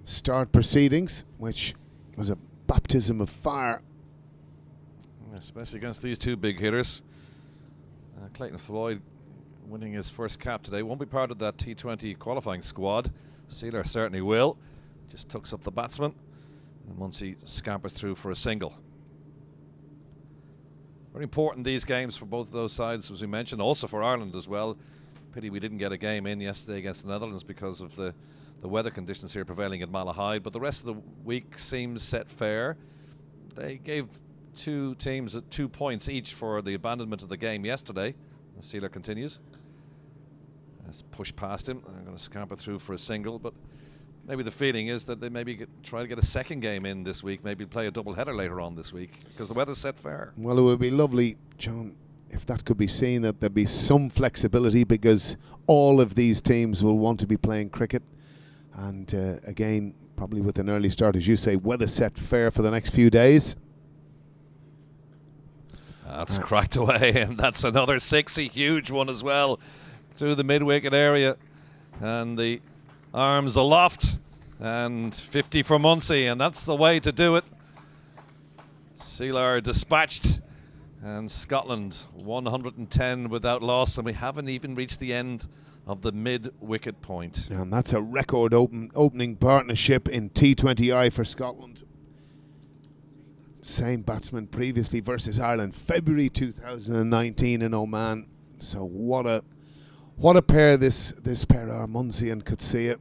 start proceedings, which was a baptism of fire. Especially against these two big hitters. Clayton Floyd winning his first cap today. Won't be part of that T20 qualifying squad. Seeler certainly will. Just tucks up the batsman. And Munsey scampers through for a single. Very important these games for both of those sides, as we mentioned, also for Ireland as well. Pity we didn't get a game in yesterday against the Netherlands because of the weather conditions here prevailing at Malahide, but the rest of the week seems set fair. They gave two teams 2 points each for the abandonment of the game yesterday. The Sealer continues. Let's push past him. I'm going to scamper through for a single, but maybe the feeling is that they maybe try to get a second game in this week, maybe play a double header later on this week because the weather's set fair. Well, it would be lovely, John, if that could be seen, that there'd be some flexibility, because all of these teams will want to be playing cricket. And again, probably with an early start, as you say, weather set fair for the next few days. That's cracked away, and that's another 6, a huge one as well, through the mid-wicket area. And the arms aloft, and 50 for Munsey, and that's the way to do it. Sealer dispatched, and Scotland 110 without loss, and we haven't even reached the end of the mid-wicket point. And that's a record opening partnership in T20I for Scotland. Same batsman previously versus Ireland, February 2019 in Oman. So what a pair this pair are, Munsey and Coetzer.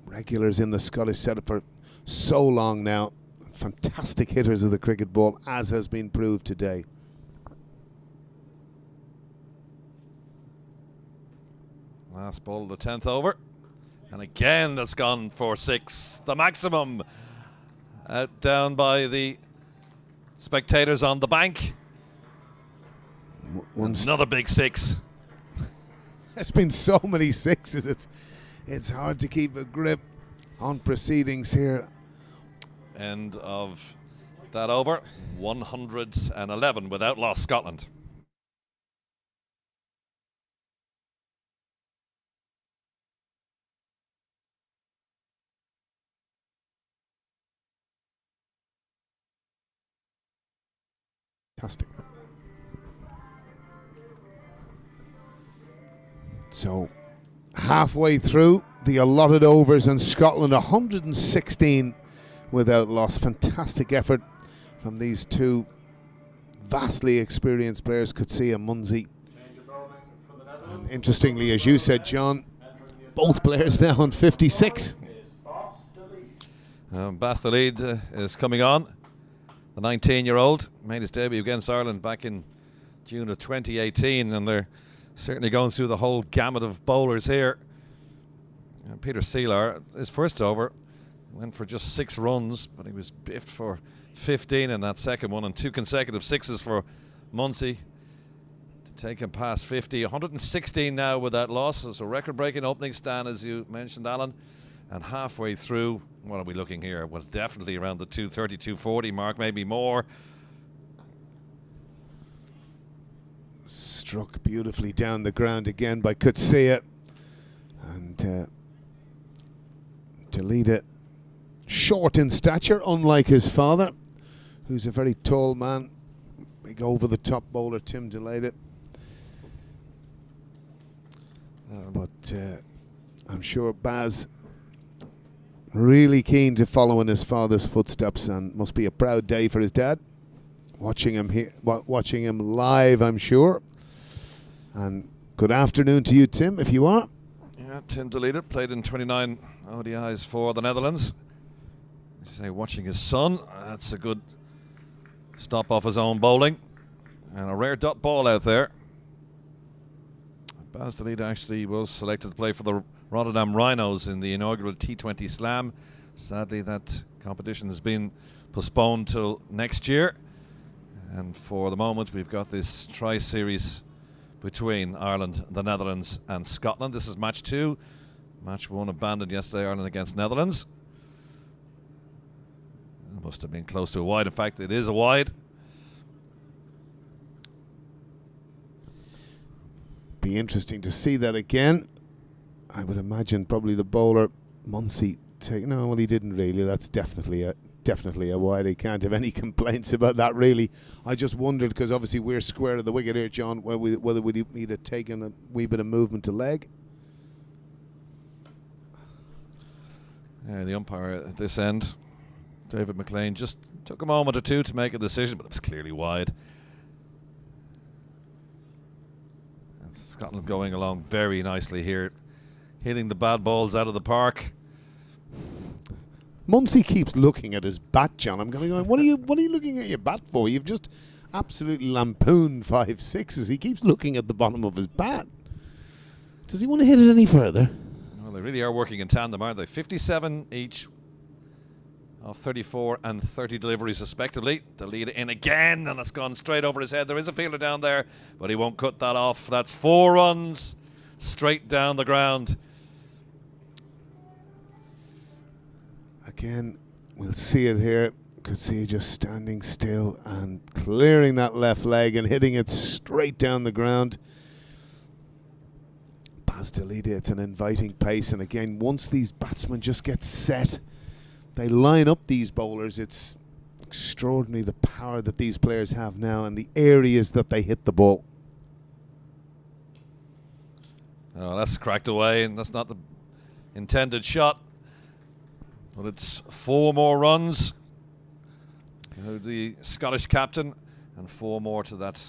Regulars in the Scottish setup for so long now. Fantastic hitters of the cricket ball, as has been proved today. Last ball of the 10th over. And again, that's gone for 6. The maximum. Down by the spectators on the bank. Another big 6. There's been so many 6s. It's hard to keep a grip on proceedings here. End of that over. 111 without loss, Scotland. Fantastic. So halfway through the allotted overs, and Scotland 116 without loss. Fantastic effort from these two vastly experienced players, Coetzer and Munsey. And interestingly, as you said, John, both players now on 56. Bastleid is coming on. The 19-year-old made his debut against Ireland back in June of 2018, and they're certainly going through the whole gamut of bowlers here. And Peter Sealer, his first over, went for just 6 runs, but he was biffed for 15 in that second one, and 2 consecutive 6s for Munsey to take him past 50. 116 now with that loss. It's a record-breaking opening stand, as you mentioned, Alan. And halfway through, what are we looking here? Well, definitely around the 230, 240 mark, maybe more. Struck beautifully down the ground again by Coetzer. And Delita, short in stature, unlike his father, who's a very tall man. Big over-the-top bowler, Tim Delita. But I'm sure Baz really keen to follow in his father's footsteps, and must be a proud day for his dad. Watching him here, watching him live, I'm sure. And good afternoon to you, Tim, if you are. Yeah, Tim Delita played in 29 ODIs for the Netherlands. Say, watching his son, that's a good stop off his own bowling, and a rare dot ball out there. Baz Delita actually was selected to play for the Rotterdam Rhinos in the inaugural T20 Slam. Sadly, that competition has been postponed till next year. And for the moment, we've got this tri-series between Ireland, the Netherlands and Scotland. This is match 2. Match 1 abandoned yesterday, Ireland against Netherlands. It must have been close to a wide. In fact, it is a wide. Be interesting to see that again. I would imagine probably the bowler Munsey no, well, he didn't really. That's definitely a wide. He can't have any complaints about that, really. I just wondered, because obviously we're square of the wicket here, John, whether we'd have taken a wee bit of movement to leg. Yeah, the umpire at this end, David McLean, just took a moment or two to make a decision, but it was clearly wide. And Scotland going along very nicely here, hitting the bad balls out of the park. Munsey keeps looking at his bat, John. I'm going, what are you looking at your bat for? You've just absolutely lampooned 5-6s. He keeps looking at the bottom of his bat. Does he want to hit it any further? Well, they really are working in tandem, aren't they? 57 each of 34 and 30 deliveries respectively. To lead it in again, and it's gone straight over his head. There is a fielder down there, but he won't cut that off. That's 4 runs straight down the ground. Again, we'll see it here. Could see it just standing still and clearing that left leg and hitting it straight down the ground. Bazdilida, it's an inviting pace, and again, once these batsmen just get set, they line up these bowlers. It's extraordinary the power that these players have now and the areas that they hit the ball. Oh, that's cracked away, and that's not the intended shot. But it's 4 more runs. The Scottish captain, and 4 more to that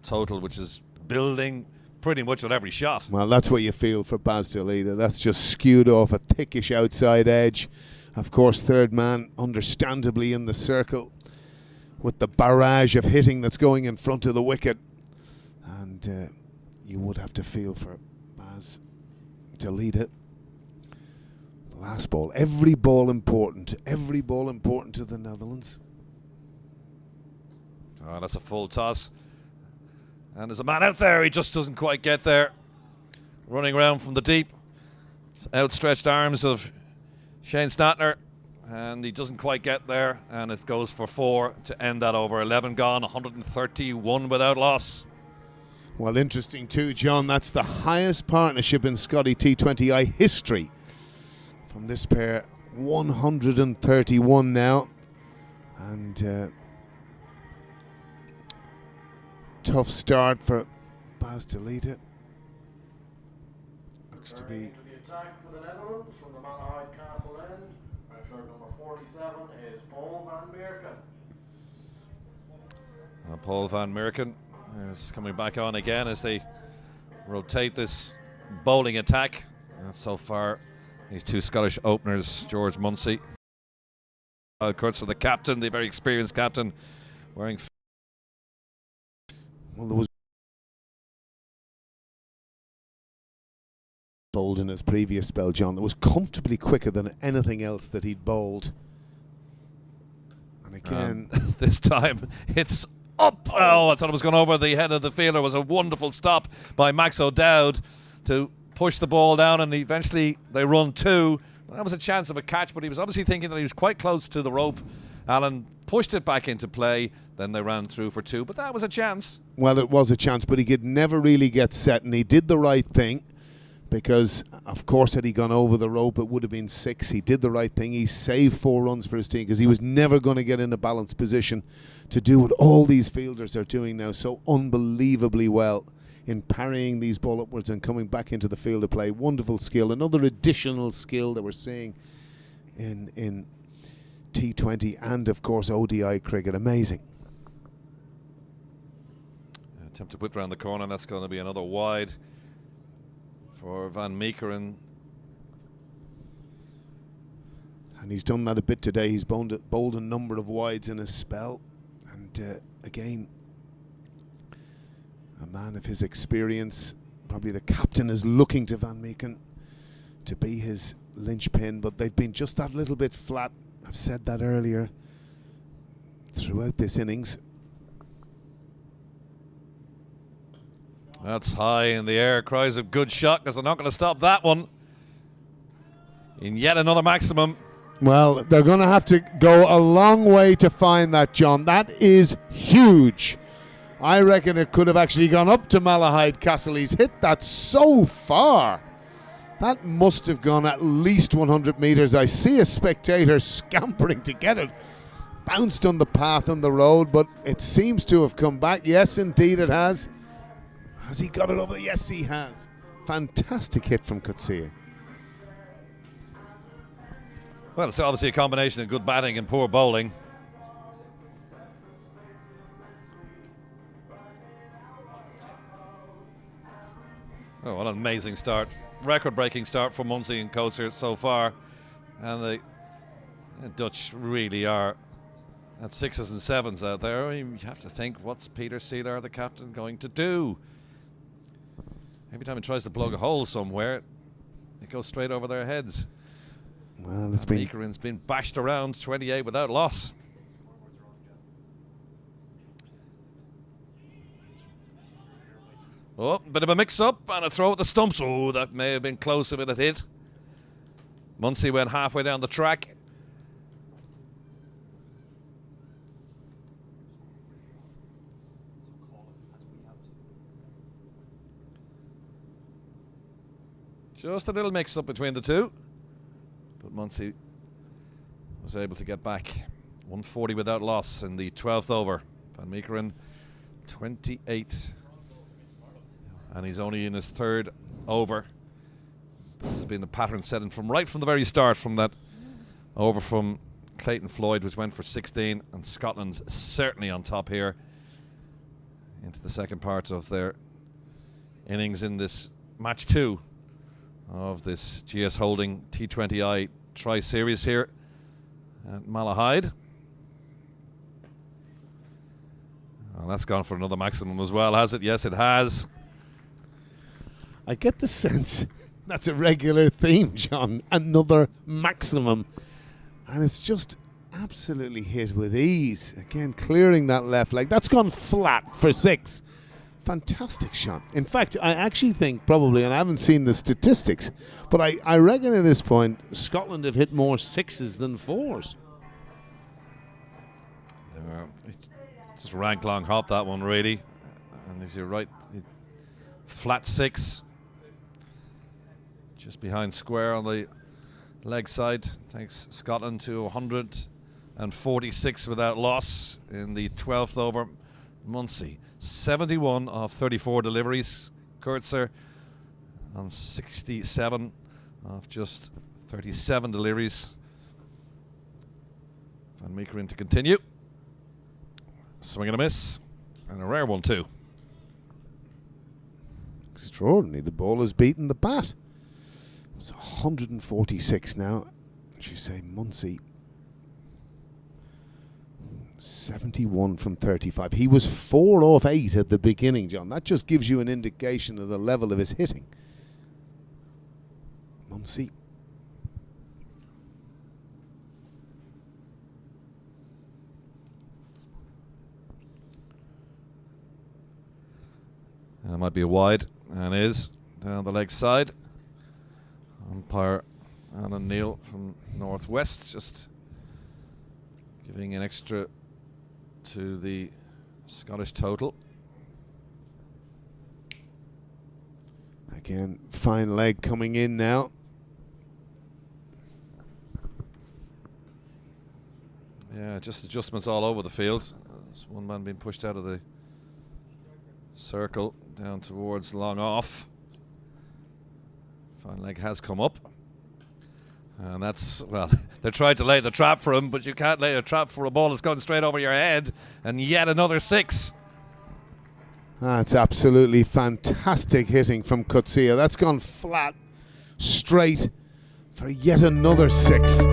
total, which is building pretty much with every shot. Well, that's what you feel for Bazdilida. That's just skewed off a thickish outside edge. Of course, third man understandably in the circle with the barrage of hitting that's going in front of the wicket. And you would have to feel for Bazdilida. Last ball, every ball important to the Netherlands. Oh, that's a full toss. And there's a man out there, he just doesn't quite get there. Running around from the deep. Outstretched arms of Shane Snyder, and he doesn't quite get there, and it goes for 4 to end that over. 11 gone, 131 without loss. Well, interesting too, John, that's the highest partnership in Scotty T20I history. From this pair, 131 now, and tough start for Bazdilida. Looks to be. The attack for the Netherlands from the Malahide Castle end. Shirt number 47 is Paul van Merken. Paul van Merken is coming back on again as they rotate this bowling attack. And so far, these 2 Scottish openers, George Munsey, Kyle Coetzer, the captain, the very experienced captain, wearing. Well, there was bowled in his previous spell, John, that was comfortably quicker than anything else that he'd bowled. And again, this time it's up. Oh, I thought it was going over the head of the fielder. It was a wonderful stop by Max O'Dowd to push the ball down, and eventually they run 2. That was a chance of a catch, but he was obviously thinking that he was quite close to the rope. Alan pushed it back into play, then they ran through for 2, but that was a chance. Well, it was a chance, but he could never really get set, and he did the right thing, because of course had he gone over the rope it would have been 6. He did the right thing. He saved 4 runs for his team, because he was never going to get in a balanced position to do what all these fielders are doing now so unbelievably well in parrying these ball upwards and coming back into the field of play. Wonderful skill, another additional skill that we're seeing in T20 and of course ODI cricket. Amazing. Attempt to put round the corner, and that's going to be another wide for Van Meekeren. And he's done that a bit today. He's bowled a number of wides in his spell, and again, a man of his experience. Probably the captain is looking to Van Meekeren to be his linchpin, but they've been just that little bit flat. I've said that earlier throughout this innings. That's high in the air. Cries of good shot, because they're not going to stop that one. In yet another maximum. Well, they're going to have to go a long way to find that, John. That is huge. I reckon it could have actually gone up to Malahide Castle. He's hit that so far. That must have gone at least 100 metres. I see a spectator scampering to get it. Bounced on the path on the road, but it seems to have come back. Yes, indeed it has. Has he got it over? Yes, he has. Fantastic hit from Coetzer. Well, it's obviously a combination of good batting and poor bowling. Oh, what an amazing start. Record-breaking start for Munsey and Coetzer so far. And the Dutch really are at 6s and 7s out there. You have to think, what's Peter Seeler, the captain, going to do? Every time he tries to plug a hole somewhere, it goes straight over their heads. Well, it's been... Meekerin's been bashed around, 28 without loss. Oh, bit of a mix-up and a throw at the stumps. Oh, that may have been close if it had hit. Munsey went halfway down the track. Just a little mix-up between the two. But Munsey was able to get back 140 without loss in the 12th over. Van Meekeren, 28. And he's only in his 3rd over. This has been the pattern setting from right from the very start, from that over from Clayton Floyd, which went for 16, and Scotland certainly on top here into the second part of their innings in this match 2 of this GS Holding T20I Tri-Series here at Malahide. Well, that's gone for another maximum as well, has it? Yes, it has. I get the sense that's a regular theme, John. Another maximum. And it's just absolutely hit with ease. Again, clearing that left leg. That's gone flat for 6. Fantastic shot. In fact, I actually think probably, and I haven't seen the statistics, but I reckon at this point, Scotland have hit more 6s than 4s. Just rank long hop, that one, really. And as you're right, flat 6. Just behind square on the leg side. Takes Scotland to 146 without loss in the 12th over. Munsey, 71 of 34 deliveries. Coetzer on 67 of just 37 deliveries. Van Meekeren to continue. Swing and a miss. And a rare one, too. Extraordinary. The ball has beaten the bat. It's 146 now. As you say, Munsey 71 from 35. He was 4 off 8 at the beginning, John. That just gives you an indication of the level of his hitting. Munsey. That might be a wide, and is down the leg side. Umpire Alan Neal from Northwest just giving an extra to the Scottish total. Again, fine leg coming in now. Yeah, just adjustments all over the field. There's one man being pushed out of the circle down towards long off. Fine leg has come up. And that's, well, they're trying to lay the trap for him, but you can't lay a trap for a ball that's going straight over your head. And yet another 6. That's absolutely fantastic hitting from Coetzer. That's gone flat, straight for yet another 6.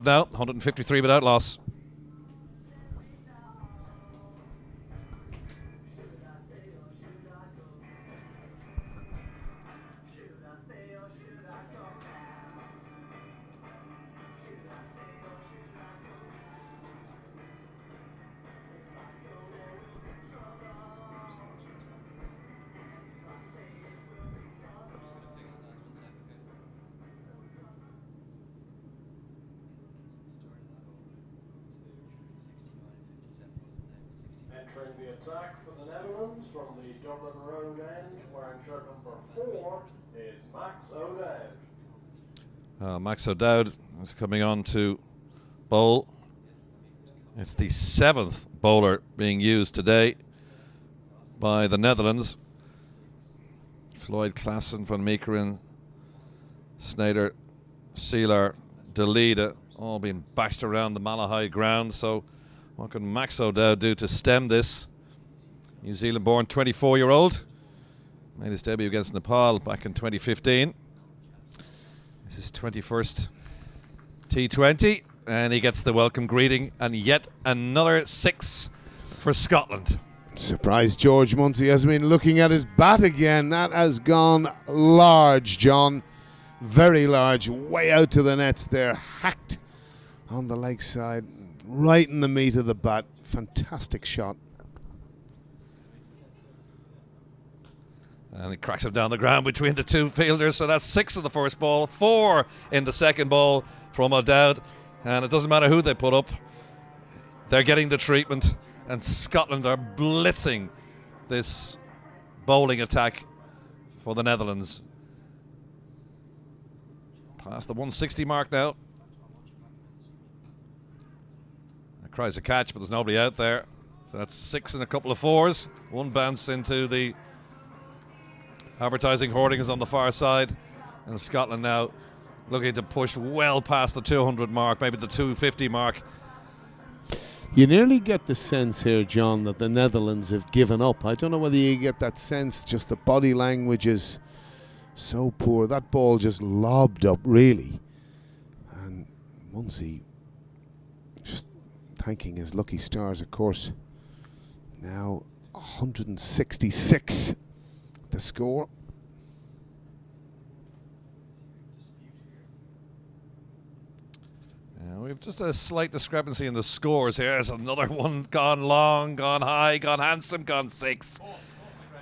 Now, 153 without loss. Entering the attack for the Netherlands from the Dublin Road end, wearing shirt number 4, is Max O'Dowd. Max O'Dowd is coming on to bowl. It's the 7th bowler being used today by the Netherlands. Floyd, Klaassen, Van Meekeren, Snyder, Sealer, Delida, all being bashed around the Malahide ground. So what can Max O'Dowd do to stem this? New Zealand-born 24-year-old. Made his debut against Nepal back in 2015. This is 21st T20, and he gets the welcome greeting, and yet another 6 for Scotland. Surprised George Munsey has been looking at his bat again. That has gone large, John. Very large, way out to the nets there. Hacked on the leg side, right in the meat of the bat. Fantastic shot. And he cracks him down the ground between the two fielders. So that's 6 in the first ball, 4 in the second ball from O'Dowd. And it doesn't matter who they put up, they're getting the treatment. And Scotland are blitzing this bowling attack for the Netherlands. Past the 160 mark now. That cries a catch, but there's nobody out there. So that's 6 and a couple of 4s. 1 bounce into the advertising hoardings on the far side. And Scotland now looking to push well past the 200 mark, maybe the 250 mark. You nearly get the sense here, John, that the Netherlands have given up. I don't know whether you get that sense, just the body language is so poor. That ball just lobbed up, really. And Munsey just thanking his lucky stars, of course. Now 166 the score. We've just a slight discrepancy in the scores here. There's another one gone long, gone high, gone handsome, gone 6.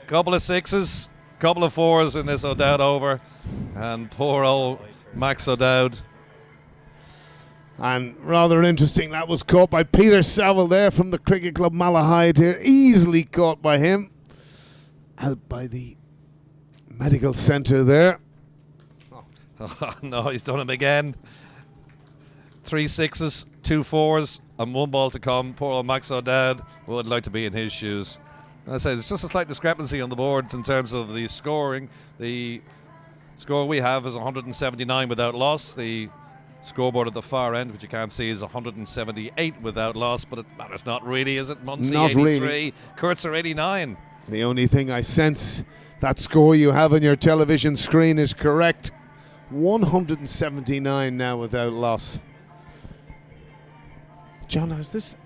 Couple of 6s, couple of 4s in this O'Dowd over. And poor old Max O'Dowd. And rather interesting, that was caught by Peter Saville there from the Cricket Club Malahide here. Easily caught by him. Out by the medical centre there. Oh, no, he's done him again. 3 6s, 2 4s, and 1 ball to come. Poor old Max O'Dowd would like to be in his shoes. And I say there's just a slight discrepancy on the boards in terms of the scoring. The score we have is 179 without loss. The scoreboard at the far end, which you can't see, is 178 without loss, but it matters not really, is it? Munsey Not 83, really. Coetzer 89. The only thing I sense, that score you have on your television screen is correct. 179 now without loss. John, has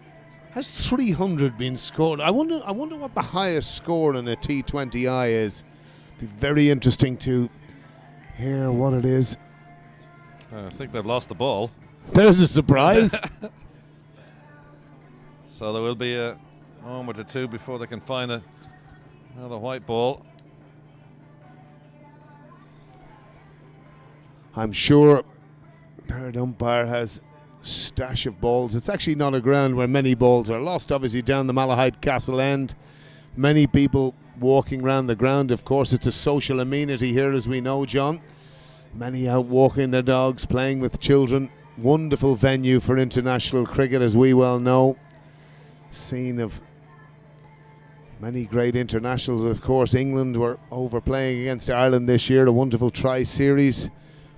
300 been scored? I wonder what the highest score in a T20I is. Be very interesting to hear what it is. I think they've lost the ball. There's a surprise. So there will be a moment or two before they can find another white ball. I'm sure third umpire has stash of balls. It's actually not a ground where many balls are lost. Obviously down the Malahide Castle end, many people walking around the ground. Of course, it's a social amenity here, as we know, John. Many out walking their dogs, playing with children. Wonderful venue for international cricket, as we well know. Scene of many great internationals. Of course, England were over playing against Ireland this year. A wonderful tri-series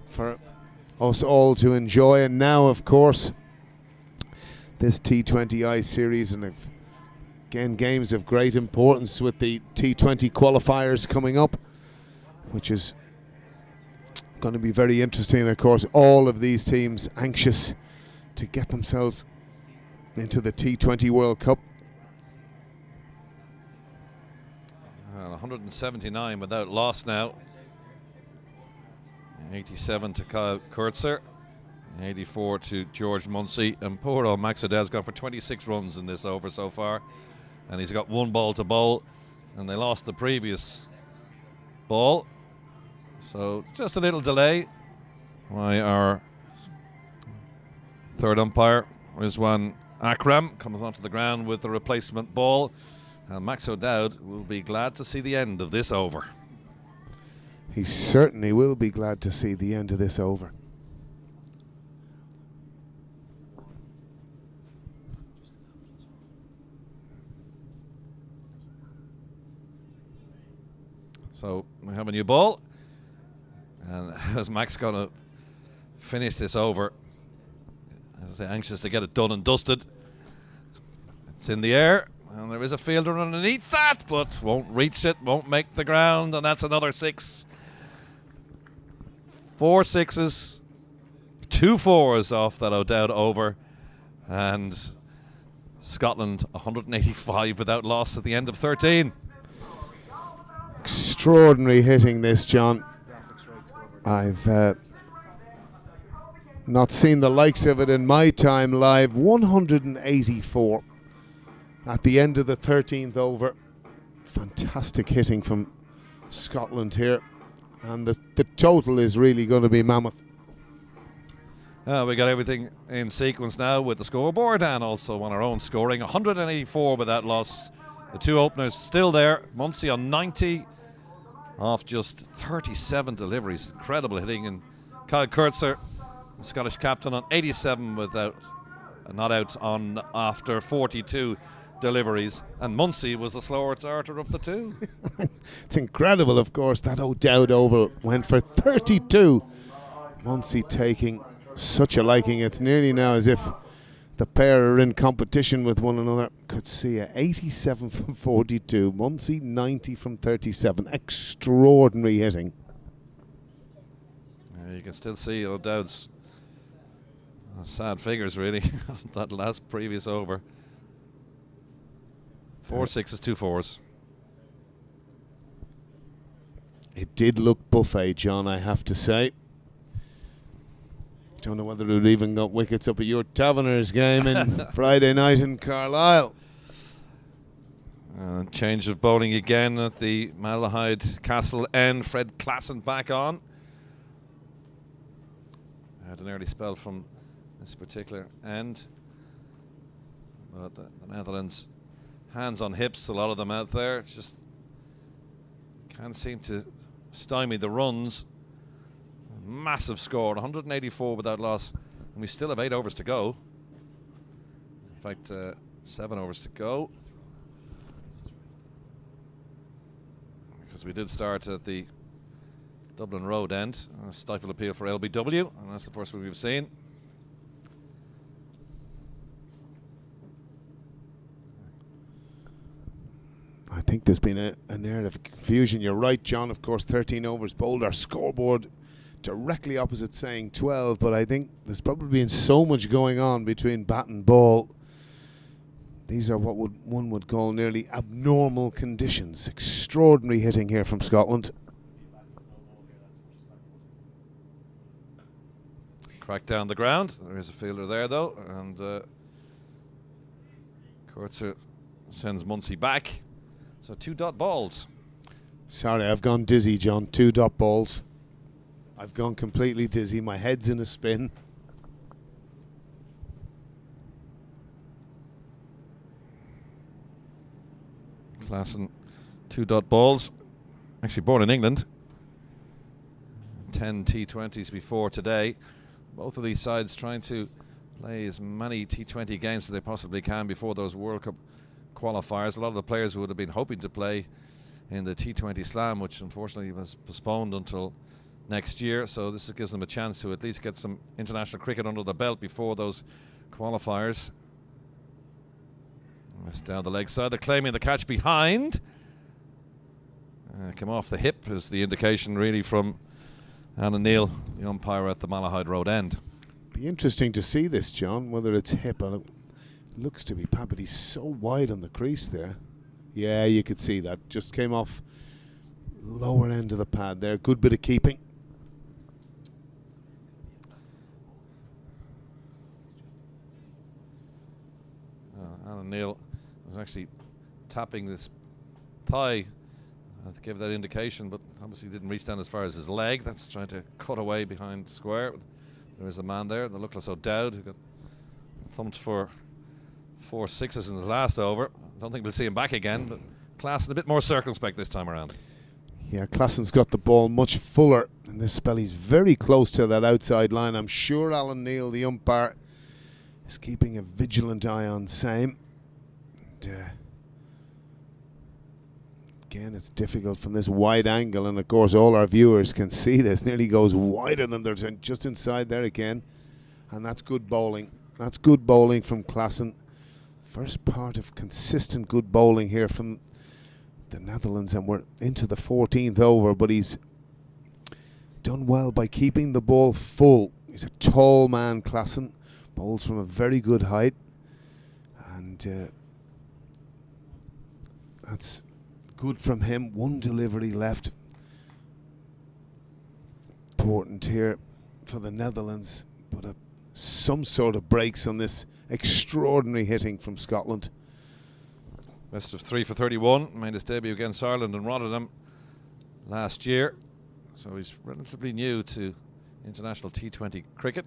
for us all to enjoy. And now, of course, this T20I series, and again, games of great importance with the T20 qualifiers coming up, which is going to be very interesting. And of course, all of these teams anxious to get themselves into the T20 World Cup. 179 without loss now. 87 to Kyle Coetzer, 84 to George Munsey, and poor old Max O'Dowd's gone for 26 runs in this over so far, and he's got 1 ball to bowl, and they lost the previous ball, so just a little delay. Why our third umpire, Rizwan Akram, comes onto the ground with the replacement ball, and Max O'Dowd will be glad to see the end of this over. He certainly will be glad to see the end of this over. So we have a new ball, and is Max going to finish this over. As I say, anxious to get it done and dusted. It's in the air, and there is a fielder underneath that, but won't reach it, won't make the ground, and that's another 6. 4 6s, 2 4s off that O'Dowd over, and Scotland 185 without loss at the end of 13. Extraordinary hitting this, John. I've not seen the likes of it in my time live. 184 at the end of the 13th over. Fantastic hitting from Scotland here. And the total is really going to be mammoth. We got everything in sequence now with the scoreboard and also on our own scoring. 184 without loss. The 2 openers still there. Munsey on 90 off just 37 deliveries. Incredible hitting. And Kyle Coetzer, the Scottish captain, on 87 without not out on after 42 deliveries. And Munsey was the slower starter of the 2. It's incredible, of course, that O'Dowd over went for 32. Munsey taking such a liking. It's nearly now as if the pair are in competition with one another. Could see a 87 from 42. Munsey 90 from 37. Extraordinary hitting. You can still see O'Dowd's sad figures, really, that last previous over. 4 6s, 2 4s. It did look buffet, John, I have to say. Don't know whether it even got wickets up at your Taverners game in Friday night in Carlisle. Change of bowling again at the Malahide Castle end. Fred Klassen back on. Had an early spell from this particular end. But the Netherlands, hands on hips, a lot of them out there. It's just can't seem to stymie the runs. Massive score, 184 without loss, and we still have 8 overs to go. In fact, 7 overs to go, because we did start at the Dublin Road end. A stifle appeal for LBW, and that's the first one we've seen. I think there's been an air of confusion. You're right, John. Of course, 13 overs bowled. Our scoreboard directly opposite saying 12, but I think there's probably been so much going on between bat and ball. These are what one would call nearly abnormal conditions. Extraordinary hitting here from Scotland. Crack down the ground. There is a fielder there, though, and Coetzer sends Munsey back. So 2 dot balls. Sorry, I've gone dizzy, John. 2 dot balls. I've gone completely dizzy. My head's in a spin. Klassen, 2 dot balls. Actually born in England. 10 T20s before today. Both of these sides trying to play as many T20 games as they possibly can before those World Cup qualifiers. A lot of the players who would have been hoping to play in the T20 Slam, which unfortunately was postponed until next year, so this gives them a chance to at least get some international cricket under the belt before those qualifiers. That's down the leg side. They're claiming the catch behind. Come off the hip is the indication really from Alan Neil, the umpire at the Malahide Road end. Be interesting to see this, John, whether it's hip. It looks to be pat, but he's so wide on the crease there. Yeah, you could see that. Just came off lower end of the pad there. Good bit of keeping. Alan Neil was actually tapping this thigh to give that indication, but obviously didn't reach down as far as his leg. That's trying to cut away behind square. There is a man there, the luckless O'Dowd, who got thumped for 4 6s in his last over. I don't think we'll see him back again, but Klassen a bit more circumspect this time around. Yeah, Klassen's got the ball much fuller in this spell. He's very close to that outside line. I'm sure Alan Neil, the umpire, is keeping a vigilant eye on same. And, again, it's difficult from this wide angle, and of course all our viewers can see this. Nearly goes wider than they're just inside there again, and that's good bowling. That's good bowling from Klaassen. First part of consistent good bowling here from the Netherlands, and we're into the 14th over, but he's done well by keeping the ball full. He's a tall man, Klaassen, bowls from a very good height, and that's good from him. One delivery left. Important here for the Netherlands, but some sort of breaks on this extraordinary hitting from Scotland. Best of 3 for 31, made his debut against Ireland in Rotterdam last year. So he's relatively new to international T20 cricket.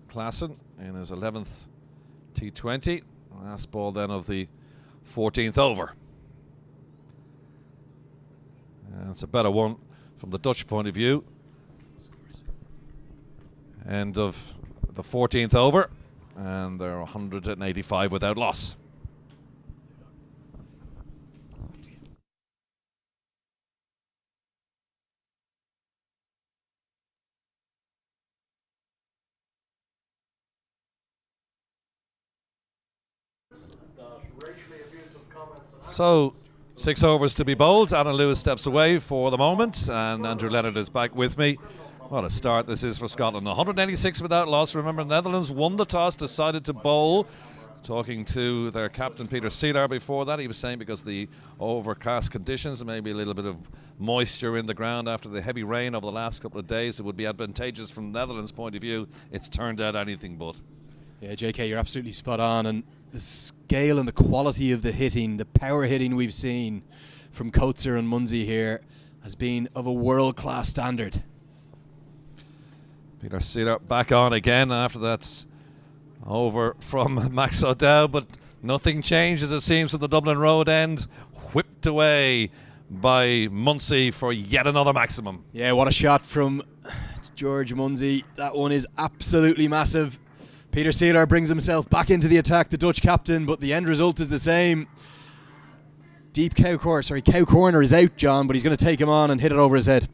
Klaassen in his 11th T20. Last ball then of the 14th over. And it's a better one from the Dutch point of view. End of the 14th over, and they're 185 without loss. So 6 overs to be bowled. Alan Lewis steps away for the moment, and Andrew Leonard is back with me. What a start this is for Scotland. 186 without loss. Remember, the Netherlands won the toss, decided to bowl. Talking to their captain, Peter Seelar, before that, he was saying because of the overcast conditions and maybe a little bit of moisture in the ground after the heavy rain over the last couple of days, it would be advantageous from the Netherlands' point of view. It's turned out anything but. Yeah, JK, you're absolutely spot on. And the scale and the quality of the hitting, the power hitting we've seen from Coetzer and Munsey here has been of a world-class standard. Peter Seelar back on again after that over from Max O'Dowd, but nothing changes, it seems, at the Dublin Road end. Whipped away by Munsey for yet another maximum. Yeah, what a shot from George Munsey. That one is absolutely massive. Peter Seelar brings himself back into the attack, the Dutch captain, but the end result is the same. Deep cow corner is out, John, but he's going to take him on and hit it over his head.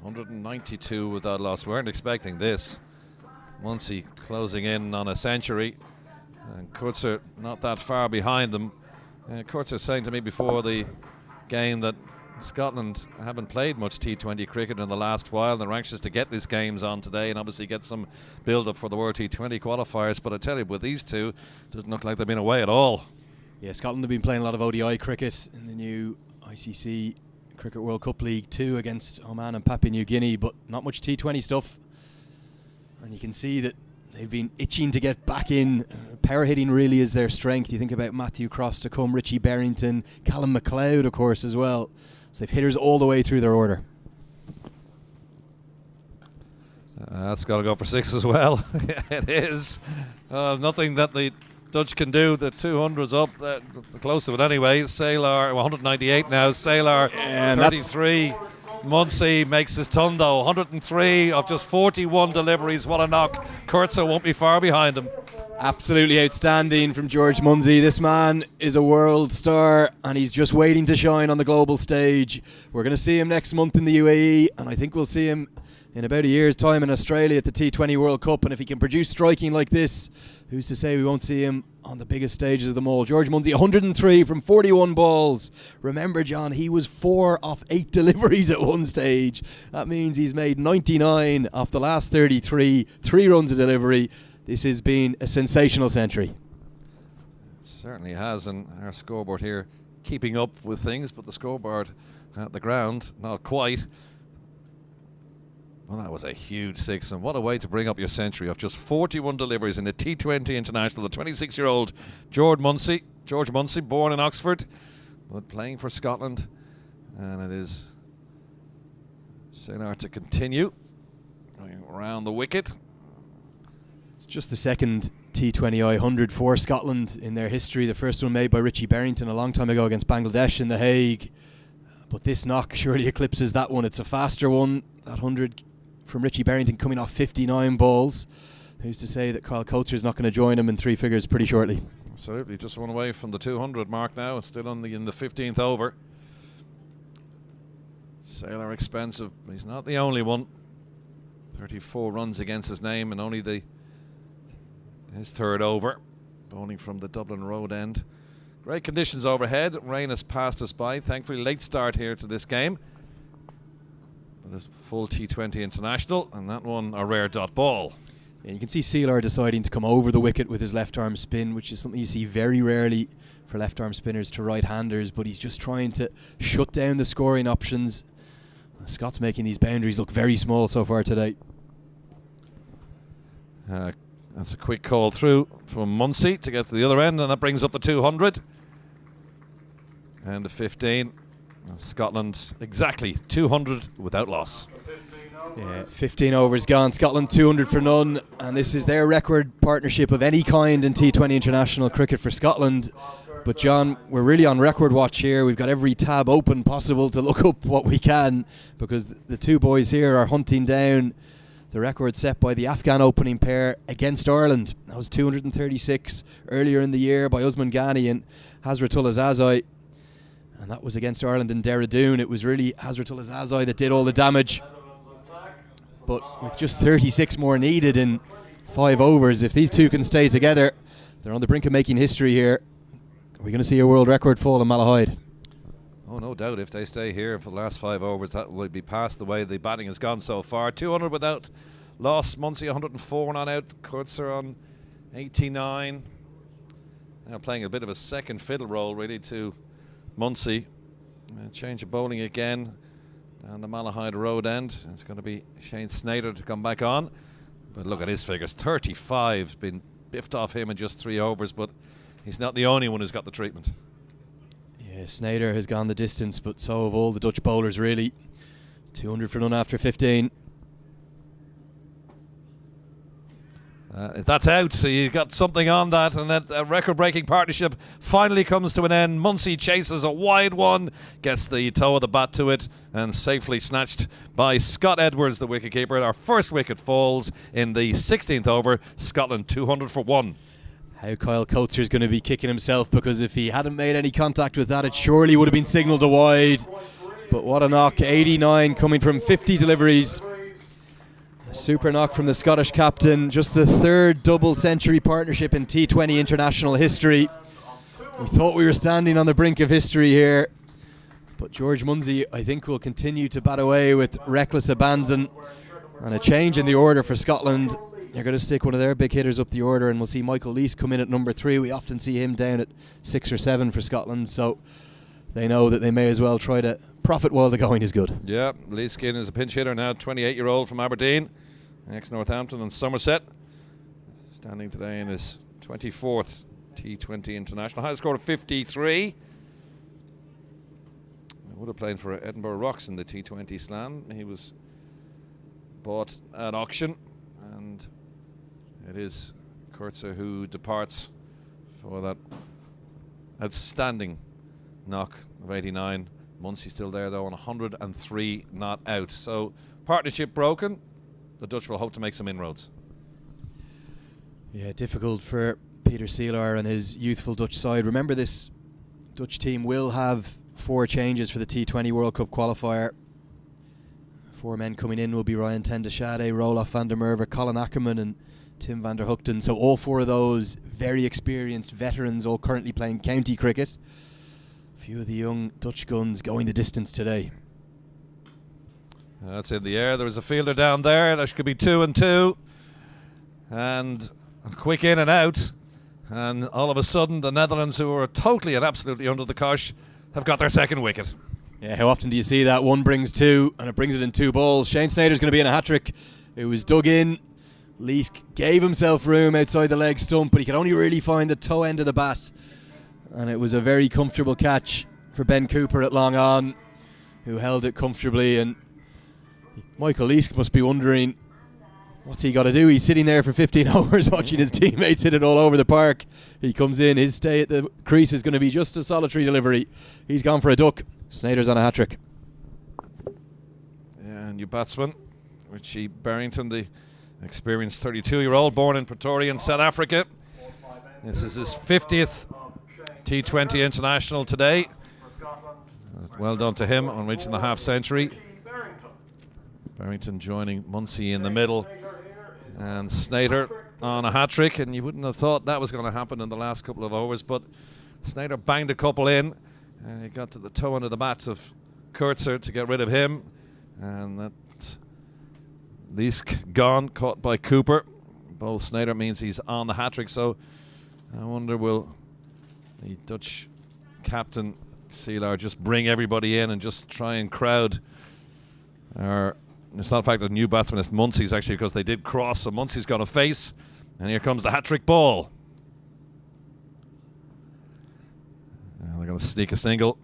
192 without loss. We weren't expecting this. Munsey closing in on a century, and Coetzer not that far behind them. Coetzer saying to me before the game that Scotland haven't played much T20 cricket in the last while. They're anxious to get these games on today and obviously get some build-up for the World T20 qualifiers. But I tell you, with these two, it doesn't look like they've been away at all. Yeah, Scotland have been playing a lot of ODI cricket in the new ICC Cricket World Cup League 2 against Oman and Papua New Guinea, but not much T20 stuff. And you can see that they've been itching to get back in. Power hitting really is their strength. You think about Matthew Cross to come, Richie Barrington, Callum McLeod, of course, as well. So they've hitters all the way through their order. That's got to go for 6 as well. It is. Nothing that the Dutch can do. The 200's up, close to it anyway. Saylor, 198 now. Saylor, 33. Munsey makes his ton though. 103 of just 41 deliveries. What a knock. Coetzer won't be far behind him. Absolutely outstanding from George Munsey. This man is a world star and he's just waiting to shine on the global stage. We're going to see him next month in the UAE, and I think we'll see him in about a year's time in Australia at the T20 World Cup. And if he can produce striking like this, who's to say we won't see him on the biggest stages of them all. George Munsey, 103 from 41 balls. Remember, John, he was 4 off 8 deliveries at one stage. That means he's made 99 off the last 33, 3 runs a delivery. This has been a sensational century. It certainly has, and our scoreboard here keeping up with things, but the scoreboard at the ground, not quite. Well, that was a huge 6, and what a way to bring up your century of just 41 deliveries in the T20 International. The 26-year-old George Munsey, born in Oxford, but playing for Scotland, and it is Saylor to continue around the wicket. It's just the second T20I 100 for Scotland in their history. The first one made by Richie Barrington a long time ago against Bangladesh in The Hague. But this knock surely eclipses that one. It's a faster one. That 100 from Richie Barrington coming off 59 balls. Who's to say that Kyle Coetzer is not going to join him in 3 figures pretty shortly? Absolutely, just one away from the 200 mark now. It's still in the 15th over. Sailor expensive, but he's not the only one. 34 runs against his name, and only his third over. Bowling from the Dublin road end. Great conditions overhead. Rain has passed us by. Thankfully, late start here to this game. But a full T20 international, and that one a rare dot ball. Yeah, you can see Seelar deciding to come over the wicket with his left arm spin, which is something you see very rarely for left arm spinners to right-handers, but he's just trying to shut down the scoring options. Scott's making these boundaries look very small so far today. That's a quick call through from Munsey to get to the other end, and that brings up the 200. And the 15. And Scotland exactly 200 without loss. Yeah, 15 overs gone. Scotland 200 for none, and this is their record partnership of any kind in T20 international cricket for Scotland. But John, we're really on record watch here. We've got every tab open possible to look up what we can, because the two boys here are hunting down the record set by the Afghan opening pair against Ireland. That was 236 earlier in the year by Usman Ghani and Hazratullah Zazai. And that was against Ireland in Dehradun. It was really Hazratullah Zazai that did all the damage. But with just 36 more needed in 5 overs, if these two can stay together, they're on the brink of making history here. Are we going to see a world record fall in Malahide? Oh, no doubt. If they stay here for the last 5 overs, that will be past the way the batting has gone so far. 200 without loss. Munsey 104 not out. Coetzer on 89. Now playing a bit of a second fiddle role really to Munsey. Change of bowling again down the Malahide road end. It's going to be Shane Snyder to come back on. But look at his figures. 35's been biffed off him in just 3 overs, but he's not the only one who's got the treatment. Yeah, Snyder has gone the distance, but so have all the Dutch bowlers really. 200 for none after 15. That's out, so you got something on that, and that record-breaking partnership finally comes to an end. Munsey chases a wide one, gets the toe of the bat to it, and safely snatched by Scott Edwards, the wicketkeeper. Our first wicket falls in the 16th over. Scotland 200 for 1. How Kyle Coetzer is going to be kicking himself, because if he hadn't made any contact with that, it surely would have been signalled a wide. But what a knock, 89 coming from 50 deliveries. A super knock from the Scottish captain, just the 3rd double century partnership in T20 international history. We thought we were standing on the brink of history here, but George Munsey, I think, will continue to bat away with reckless abandon, and a change in the order for Scotland. They're going to stick one of their big hitters up the order, and we'll see Michael Lease come in at number 3. We often see him down at 6 or 7 for Scotland, so they know that they may as well try to profit while the going is good. Yeah, Lease is a pinch hitter now, 28-year-old from Aberdeen, ex-Northampton and Somerset. Standing today in his 24th T20 international. High score of 53. He would have played for Edinburgh Rocks in the T20 slam. He was bought at auction, and it is Coetzer who departs for that outstanding knock of 89. Munsey still there though on 103 not out. So partnership broken. The Dutch will hope to make some inroads. Yeah, difficult for Peter Seelar and his youthful Dutch side. Remember, this Dutch team will have 4 changes for the T20 World Cup qualifier. 4 men coming in will be Ryan Tendashade, Roloff van der Merwe, Colin Ackerman and Tim van der Hoogten. So all 4 of those very experienced veterans, all currently playing county cricket. A few of the young Dutch guns going the distance today. That's in the air. There was a fielder down there. That could be 2 and 2. And a quick in and out. And all of a sudden, the Netherlands, who are totally and absolutely under the cosh, have got their second wicket. Yeah, how often do you see that? 1 brings 2, and it brings it in 2 balls. Shane Snyder's going to be in a hat-trick. It was dug in. Lease gave himself room outside the leg stump, but he could only really find the toe end of the bat. And it was a very comfortable catch for Ben Cooper at long on, who held it comfortably. And Michael Leask must be wondering, what's he got to do? He's sitting there for 15 hours watching his teammates hit it all over the park. He comes in, his stay at the crease is going to be just a solitary delivery. He's gone for a duck. Snyder's on a hat-trick. Yeah, new batsman, Richie Barrington, the experienced 32-year-old, born in Pretoria in South Africa. This is his 50th T20 international today. Well done to him on reaching the half century. Barrington joining Munsey in the middle, and Snyder on a hat-trick, and you wouldn't have thought that was going to happen in the last couple of overs, but Snyder banged a couple in. He got to the toe under the bats of Coetzer to get rid of him, and that Leask gone, caught by Cooper. Bowl Snyder means he's on the hat-trick, so I wonder will the Dutch captain Seelar just bring everybody in and just try and crowd. It's not a fact that new batsman is Munsey's actually, because they did cross, so Munsey's got a face, and here comes the hat-trick ball. And they're going to sneak a single.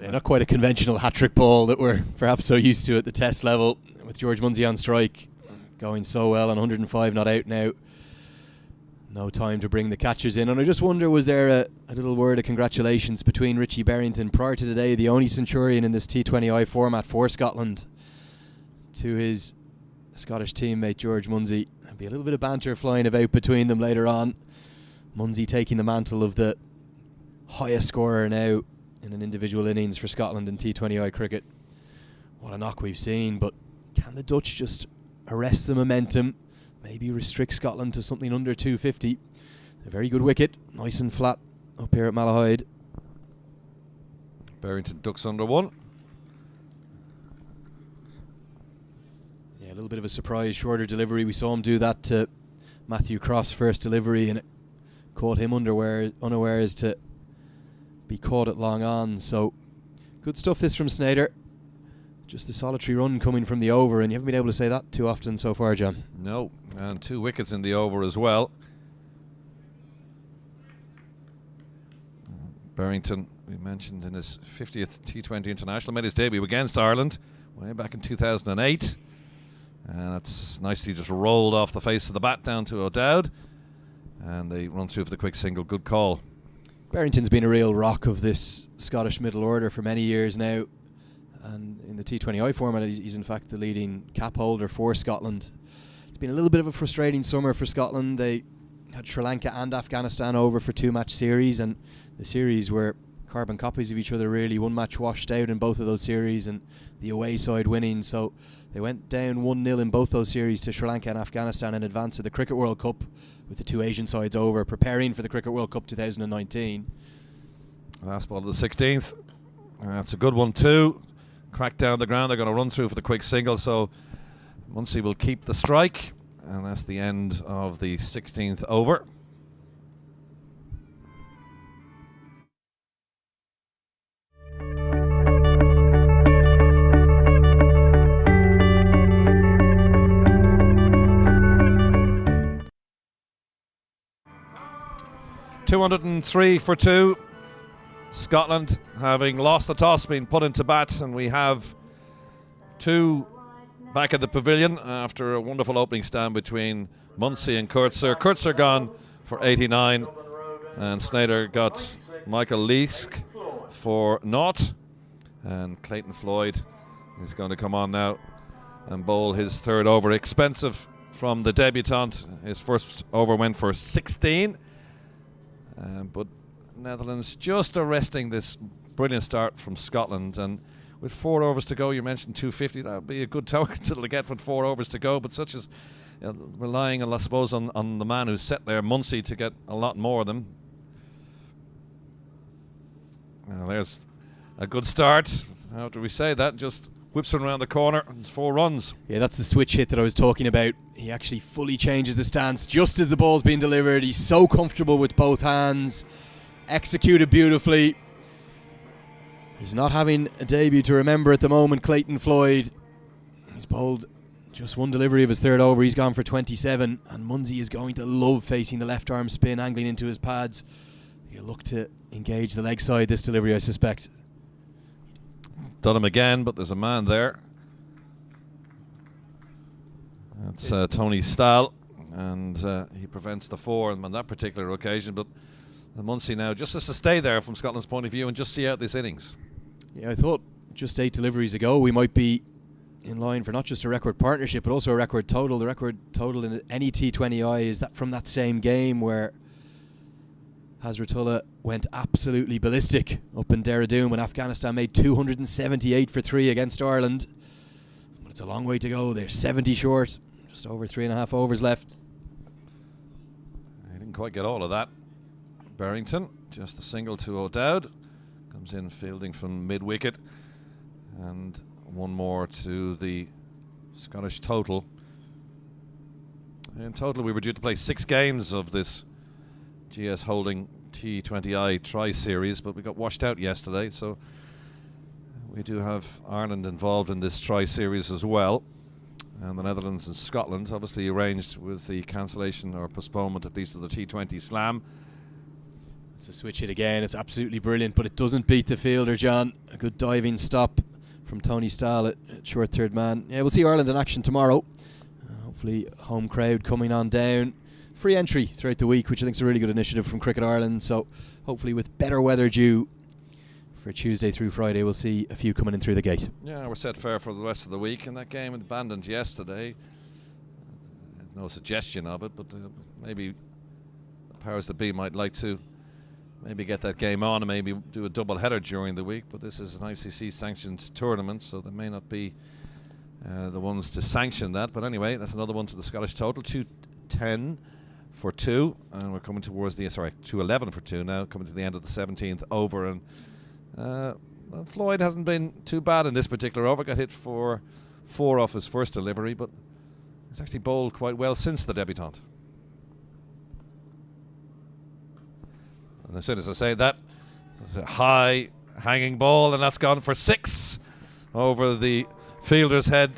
Yeah, not quite a conventional hat-trick ball that we're perhaps so used to at the test level, with George Munsey on strike, going so well on 105 not out now. No time to bring the catchers in, and I just wonder, was there a little word of congratulations between Richie Barrington prior to today, the only Centurion in this T20I format for Scotland, to his Scottish teammate George Munsey? There'll be a little bit of banter flying about between them later on. Munsey taking the mantle of the highest scorer now in an individual innings for Scotland in T20I cricket. What a knock we've seen, but can the Dutch just arrest the momentum, maybe restrict Scotland to something under 250? It's a very good wicket, nice and flat up here at Malahide. Barrington ducks under one. Yeah, a little bit of a surprise, shorter delivery. We saw him do that to Matthew Cross first delivery, and it caught him unawares to be caught at long on. So good stuff this from Snyder. Just a solitary run coming from the over, and you haven't been able to say that too often so far, John. No, and 2 wickets in the over as well. Barrington, we mentioned, in his 50th T20 international, made his debut against Ireland way back in 2008. And it's nicely just rolled off the face of the bat down to O'Dowd, and they run through for the quick single. Good call. Barrington's been a real rock of this Scottish middle order for many years now, and in the T20I format he's in fact the leading cap holder for Scotland. It's been a little bit of a frustrating summer for Scotland. They had Sri Lanka and Afghanistan over for 2-match series, and the series were carbon copies of each other really. One match washed out in both of those series, and the away side winning, so they went down 1-0 in both those series to Sri Lanka and Afghanistan in advance of the Cricket World Cup, with the 2 Asian sides over preparing for the Cricket World Cup 2019. Last ball of the 16th. That's a good one too. Crack down the ground. They're going to run through for the quick single, so Munsey will keep the strike, and that's the end of the 16th over. .203 for 2. Scotland, having lost the toss, been put into bat, and we have 2 back at the pavilion after a wonderful opening stand between Munsey and Coetzer. Coetzer gone for 89, and Snyder got Michael Leask for 0, and Clayton Floyd is going to come on now and bowl his 3rd over. Expensive from the debutant. His first over went for 16, but Netherlands just arresting this brilliant start from Scotland, and with 4 overs to go, you mentioned 250, that would be a good target to get with 4 overs to go, but such as relying, I suppose, on the man who's set there, Munsey, to get a lot more of them. Well, there's a good start. How do we say that? Just whips it around the corner, and it's 4 runs. Yeah, that's the switch hit that I was talking about. He actually fully changes the stance just as the ball's being delivered. He's so comfortable with both hands. Executed beautifully. He's not having a debut to remember at the moment, Clayton Floyd. He's bowled just 1 delivery of his 3rd over. He's gone for 27, and Munsey is going to love facing the left arm spin, angling into his pads. He'll look to engage the leg side this delivery, I suspect. Done him again, but there's a man there. That's Tony Stahl, and he prevents the 4 on that particular occasion, but Munsey now just has to stay there from Scotland's point of view and just see out this innings. Yeah, I thought just 8 deliveries ago we might be in line for not just a record partnership but also a record total. The record total in any T20I is that from that same game where Hazratullah went absolutely ballistic up in Dehradun when Afghanistan made 278 for 3 against Ireland. But it's a long way to go. They're 70 short. Just over 3.5 overs left. He didn't quite get all of that. Barrington, just a single to O'Dowd. Comes in fielding from mid-wicket. And one more to the Scottish total. In total, we were due to play 6 games of this GS Holding T20I Tri-Series, but we got washed out yesterday, so we do have Ireland involved in this Tri-Series as well, and the Netherlands and Scotland, obviously arranged with the cancellation or postponement at least of the T20 Slam. It's a switch hit again. It's absolutely brilliant, but it doesn't beat the fielder, John. A good diving stop from Tony Stahl at short third man. Yeah, we'll see Ireland in action tomorrow. Hopefully home crowd coming on down. Free entry throughout the week, which I think is a really good initiative from Cricket Ireland. So hopefully with better weather due for Tuesday through Friday, we'll see a few coming in through the gate. Yeah, we're set fair for the rest of the week, and that game abandoned yesterday. No suggestion of it, but maybe the powers that be might like to maybe get that game on and maybe do a double header during the week. But this is an ICC sanctioned tournament, so there may not be the ones to sanction that. But anyway, that's another one to the Scottish total. 210 for 2, and we're coming towards the 211 for 2 now, coming to the end of the 17th over. And Floyd hasn't been too bad in this particular over. Got hit for 4 off his first delivery, but he's actually bowled quite well since the debutant. And as soon as I say that, it's a high hanging ball, and that's gone for 6 over the fielder's head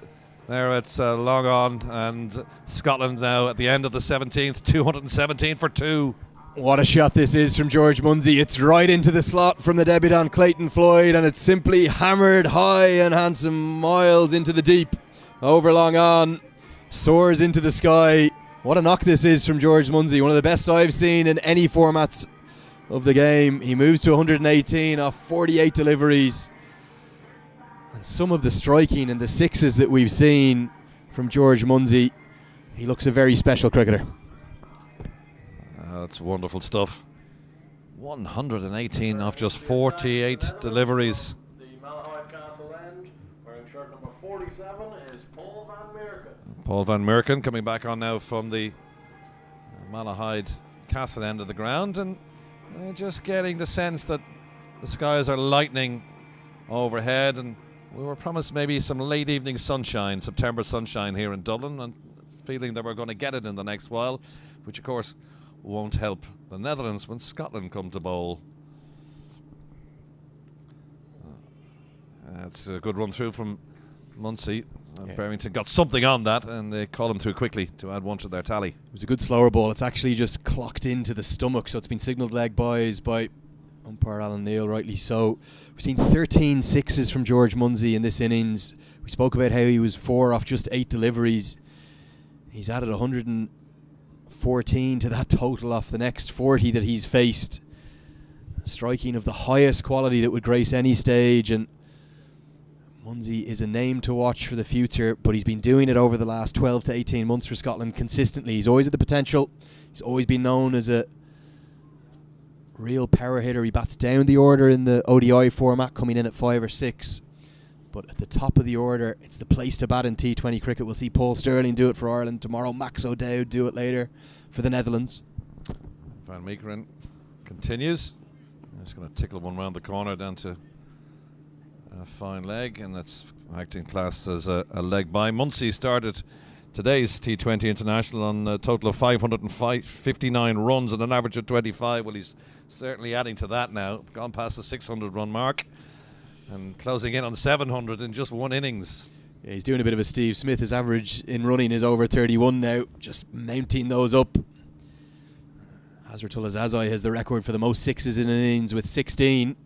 there at long on. And Scotland now at the end of the 17th, 217 for 2. What a shot this is from George Munsey. It's right into the slot from the debutant Clayton Floyd, and it's simply hammered high and handsome, miles into the deep. Over long on, soars into the sky. What a knock this is from George Munsey. One of the best I've seen in any formats of the game. He moves to 118 off 48 deliveries. And some of the striking and the sixes that we've seen from George Munsey, he looks a very special cricketer. That's wonderful stuff. 118 off just 48 deliveries. The Malahide Castle end, wearing shirt number 47, is Paul van Merken. Paul van Merken coming back on now from the Malahide Castle end of the ground, and just getting the sense that the skies are lightening overhead, and we were promised maybe some late evening sunshine, September sunshine here in Dublin, and feeling that we're going to get it in the next while, which of course won't help the Netherlands when Scotland come to bowl. That's a good run through from Munsey. Barrington got something on that, and they call him through quickly to add 1 to their tally. It was a good slower ball. It's actually just clocked into the stomach, so it's been signalled leg byes by umpire Alan Neal, rightly so. We've seen 13 sixes from George Munsey in this innings. We spoke about how he was 4 off just 8 deliveries. He's added 114 to that total off the next 40 that he's faced. Striking of the highest quality that would grace any stage, and Munsey is a name to watch for the future, but he's been doing it over the last 12 to 18 months for Scotland consistently. He's always had the potential. He's always been known as a real power hitter. He bats down the order in the ODI format, coming in at 5 or 6. But at the top of the order, it's the place to bat in T20 cricket. We'll see Paul Sterling do it for Ireland tomorrow. Max O'Dowd do it later for the Netherlands. Van Meekeren continues. Just going to tickle one round the corner down to a fine leg, and that's acting classed as a leg by. Munsey started today's T20 International on a total of 559 runs and an average of 25. Well, he's certainly adding to that now. Gone past the 600 run mark and closing in on 700 in just 1 innings. Yeah, he's doing a bit of a Steve Smith. His average in running is over 31 now, just mounting those up. Hazratullah Zazai has the record for the most sixes in an innings with 16.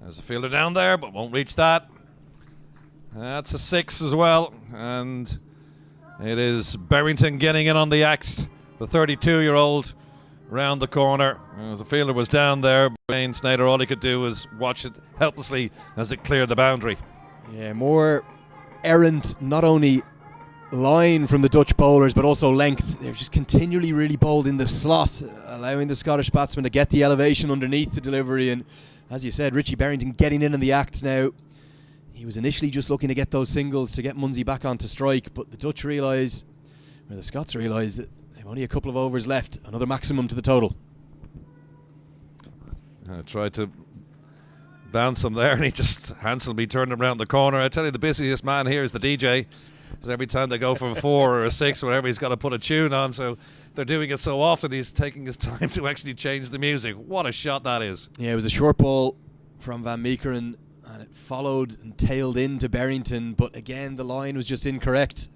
There's a fielder down there, but won't reach that. That's a 6 as well, and it is Barrington getting in on the act. The 32-year-old round the corner. As the fielder was down there, Snyder, all he could do was watch it helplessly as it cleared the boundary. Yeah, more errant, not only line from the Dutch bowlers, but also length. They're just continually really bowled in the slot, allowing the Scottish batsmen to get the elevation underneath the delivery. And as you said, Richie Barrington getting in the act now. He was initially just looking to get those singles to get Munsey back onto strike, but the Dutch realise, or the Scots realise, that they've only a couple of overs left, another maximum to the total. Tried to bounce him there, and he just handsomely turned him around the corner. I tell you, the busiest man here is the DJ. Because every time they go for a 4 or a 6 or whatever, he's got to put a tune on. So they're doing it so often, he's taking his time to actually change the music. What a shot that is. Yeah, it was a short ball from Van Meekeren, and it followed and tailed into Barrington, but again the line was just incorrect.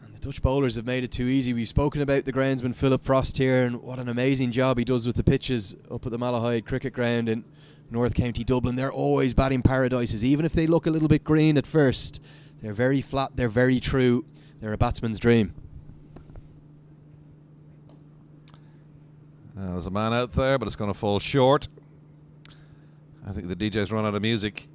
And the Dutch bowlers have made it too easy. We've spoken about the groundsman Philip Frost here, and what an amazing job he does with the pitches up at the Malahide Cricket Ground in North County Dublin. They're always batting paradises, even if they look a little bit green at first. They're very flat, they're very true. They're a batsman's dream. There's a man out there, but it's going to fall short. I think the DJ's run out of music.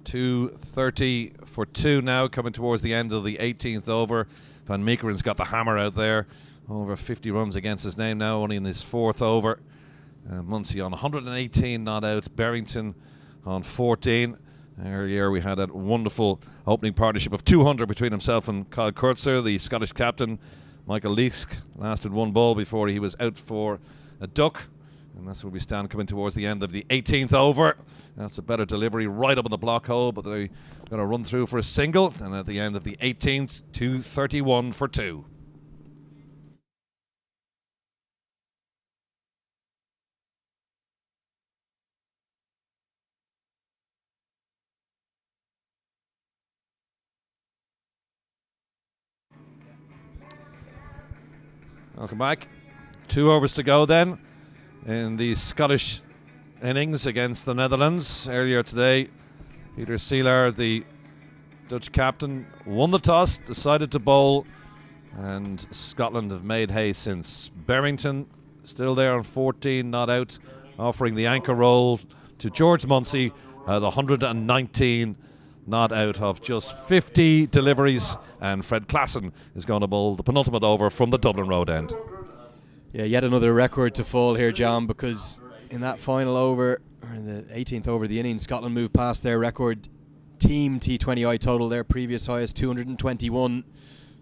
2:30 for 2 now, coming towards the end of the 18th over. Van Meekeren's got the hammer out there. Over 50 runs against his name now, only in his 4th over. Munsey on 118 not out. Barrington on 14. Earlier we had a wonderful opening partnership of 200 between himself and Kyle Coetzer, the Scottish captain. Michael Leask lasted 1 ball before he was out for a duck. And that's where we stand coming towards the end of the 18th over. That's a better delivery right up in the block hole, but they're going to run through for a single. And at the end of the 18th, 2:31 for 2. Welcome back. 2 overs to go then in the Scottish innings against the Netherlands. Earlier today, Peter Seelaar, the Dutch captain, won the toss, decided to bowl, and Scotland have made hay since. Barrington still there on 14 not out, offering the anchor role to George Munsey at 119 not out of just 50 deliveries, and Fred Klassen is going to bowl the penultimate over from the Dublin Road end. Yeah, yet another record to fall here, John, because in that final over, or in the 18th over of the innings, Scotland moved past their record team T20I total, their previous highest 221.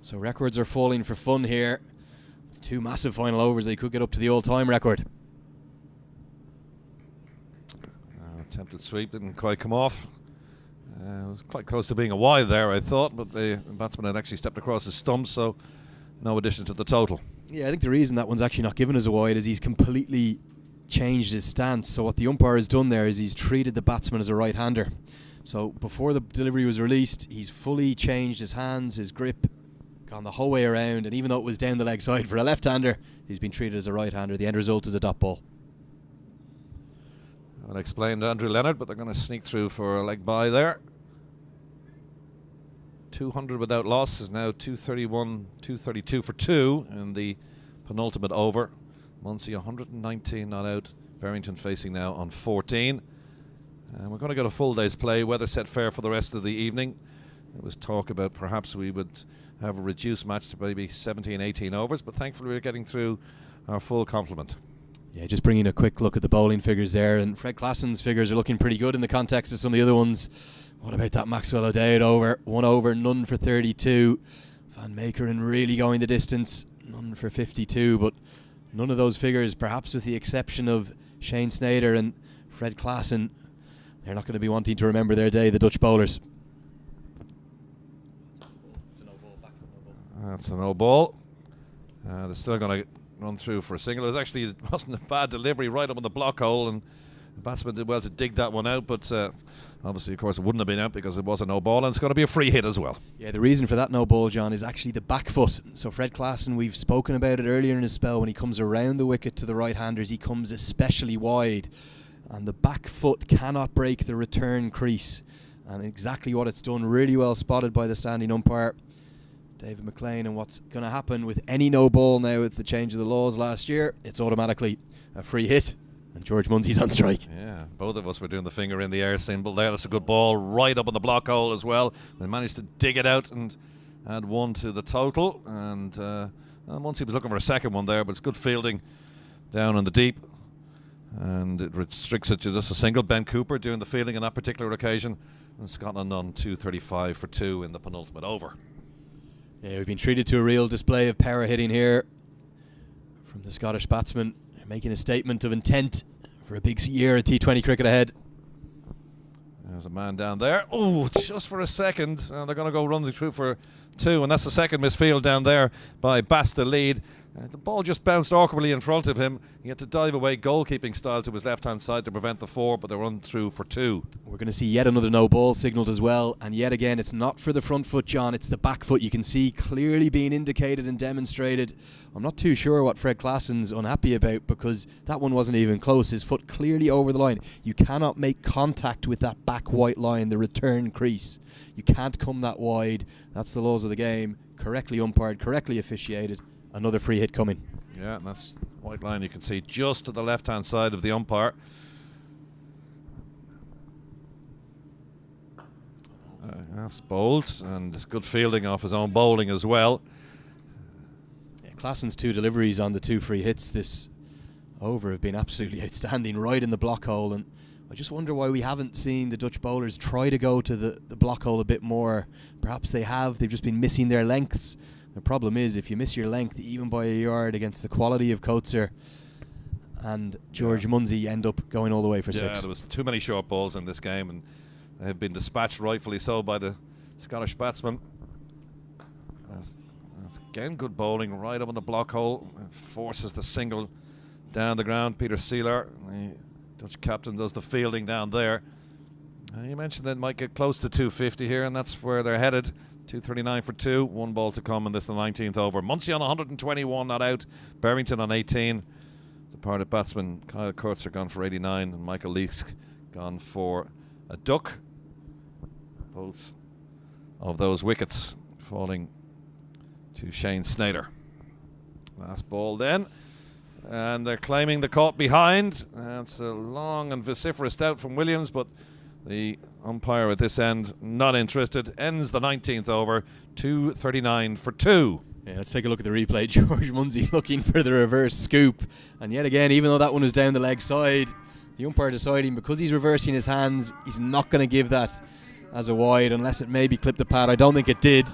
So records are falling for fun here. With 2 massive final overs, they could get up to the all-time record. Attempted sweep didn't quite come off. It was quite close to being a wide there, I thought, but the batsman had actually stepped across his stump, so no addition to the total. Yeah, I think the reason that one's actually not given as a wide is he's completely changed his stance. So what the umpire has done there is he's treated the batsman as a right-hander. So before the delivery was released, he's fully changed his hands, his grip, gone the whole way around, and even though it was down the leg side for a left-hander, he's been treated as a right-hander. The end result is a dot ball. I'll explain to Andrew Leonard, but they're going to sneak through for a leg bye there. 200 without loss is now 231, 232 for 2 in the penultimate over. Munsey 119 not out. Barrington facing now on 14. And we're going to get a full day's play. Weather set fair for the rest of the evening. There was talk about perhaps we would have a reduced match to maybe 17, 18 overs, but thankfully we're getting through our full complement. Yeah, just bringing a quick look at the bowling figures there, and Fred Klassen's figures are looking pretty good in the context of some of the other ones. What about that Maxwell O'Dowd over? 1 over, none for 32. Van Meekeren really going the distance, none for 52, but none of those figures, perhaps with the exception of Shane Snyder and Fred Klassen, they're not going to be wanting to remember their day, the Dutch bowlers. That's a no ball. They're still going to run through for a single. It wasn't a bad delivery right up on the block hole, and the batsman did well to dig that one out, but obviously, of course, it wouldn't have been out because it was a no ball, and it's going to be a free hit as well. Yeah, the reason for that no ball, John, is actually the back foot. So Fred Klassen, we've spoken about it earlier in his spell, when he comes around the wicket to the right-handers, he comes especially wide, and the back foot cannot break the return crease, and exactly what it's done, really well spotted by the standing umpire David McLean. And what's going to happen with any no ball now with the change of the laws last year, it's automatically a free hit, and George Munsey's on strike. Yeah, both of us were doing the finger in the air symbol there. That's a good ball right up on the block hole as well. They managed to dig it out, and add 1 to the total, and Munsey was looking for a second one there, but it's good fielding down in the deep, and it restricts it to just a single. Ben Cooper doing the fielding on that particular occasion, and Scotland on 235 for 2 in the penultimate over. Yeah, we've been treated to a real display of power hitting here from the Scottish batsman, making a statement of intent for a big year of T20 cricket ahead. There's a man down there. Oh, just for a second. They're going to go running through for 2, and that's the second misfield down there by Basta Lead. The ball just bounced awkwardly in front of him. He had to dive away goalkeeping style to his left-hand side to prevent the 4, but they run through for 2. We're going to see yet another no ball signalled as well, and yet again it's not for the front foot, John, it's the back foot. You can see clearly being indicated and demonstrated. I'm not too sure what Fred Klassen's unhappy about, because that one wasn't even close. His foot clearly over the line. You cannot make contact with that back white line, the return crease. You can't come that wide. That's the laws of the game. Correctly umpired, correctly officiated. Another free hit coming. Yeah, and that's white line you can see just to the left-hand side of the umpire. That's bowled, and good fielding off his own bowling as well. Yeah, Klassen's 2 deliveries on the 2 free hits this over have been absolutely outstanding, right in the block hole, and I just wonder why we haven't seen the Dutch bowlers try to go to the block hole a bit more. Perhaps they have, they've just been missing their lengths. The problem is, if you miss your length even by a yard against the quality of Coetzer and George Munsey, you end up going all the way for 6. Yeah, there was too many short balls in this game, and they have been dispatched rightfully so by the Scottish batsman. That's again good bowling right up on the block hole. It forces the single down the ground. Peter Seeler, the Dutch captain, does the fielding down there. You mentioned that might get close to 250 here, and that's where they're headed. 239 for 2, 1 ball to come in this, the 19th over. Munsey on 121, not out. Barrington on 18. Departed batsman Kyle Coetzer gone for 89, and Michael Leask gone for a duck. Both of those wickets falling to Shane Snyder. Last ball then, and they're claiming the caught behind. It's a long and vociferous doubt from Williams, but the umpire at this end not interested. Ends the 19th over, 239 for 2. Yeah, let's take a look at the replay. George Munsey looking for the reverse scoop, and yet again, even though that one was down the leg side, the umpire deciding because he's reversing his hands, he's not going to give that as a wide unless it maybe clipped the pad. I don't think it did,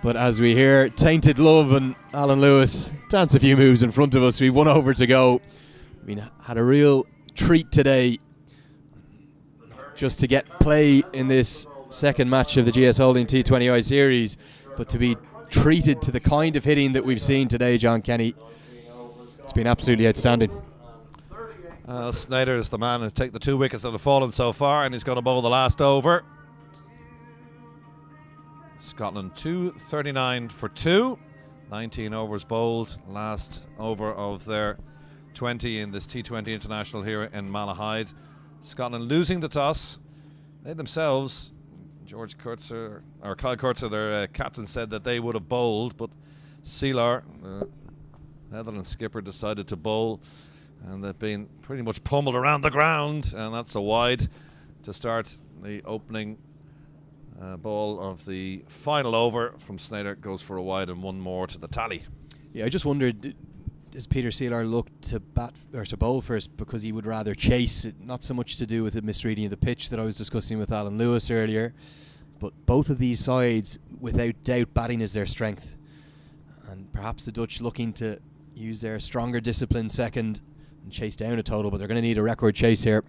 but as we hear Tainted Love and Alan Lewis dance a few moves in front of us, we've 1 over to go. We had a real treat today just to get play in this second match of the GS Holding T20I series, but to be treated to the kind of hitting that we've seen today, John Kenny, it's been absolutely outstanding. Snyder is the man who take the 2 wickets that have fallen so far, and he's going to bowl the last over. Scotland 239 for 2, 19 overs bowled, last over of their 20 in this T20 International here in Malahide. Scotland losing the toss. They themselves, George Coetzer, or Kyle Coetzer, their captain, said that they would have bowled, but Seeler, the Netherlands skipper, decided to bowl, and they've been pretty much pummeled around the ground, and that's a wide to start the opening ball of the final over from Snyder. Goes for a wide and 1 more to the tally. Yeah, I just wondered, does Peter Seeler look to bat or to bowl first because he would rather chase? Not so much to do with the misreading of the pitch that I was discussing with Alan Lewis earlier, but both of these sides, without doubt, batting is their strength, and perhaps the Dutch looking to use their stronger discipline second and chase down a total, but they're going to need a record chase here.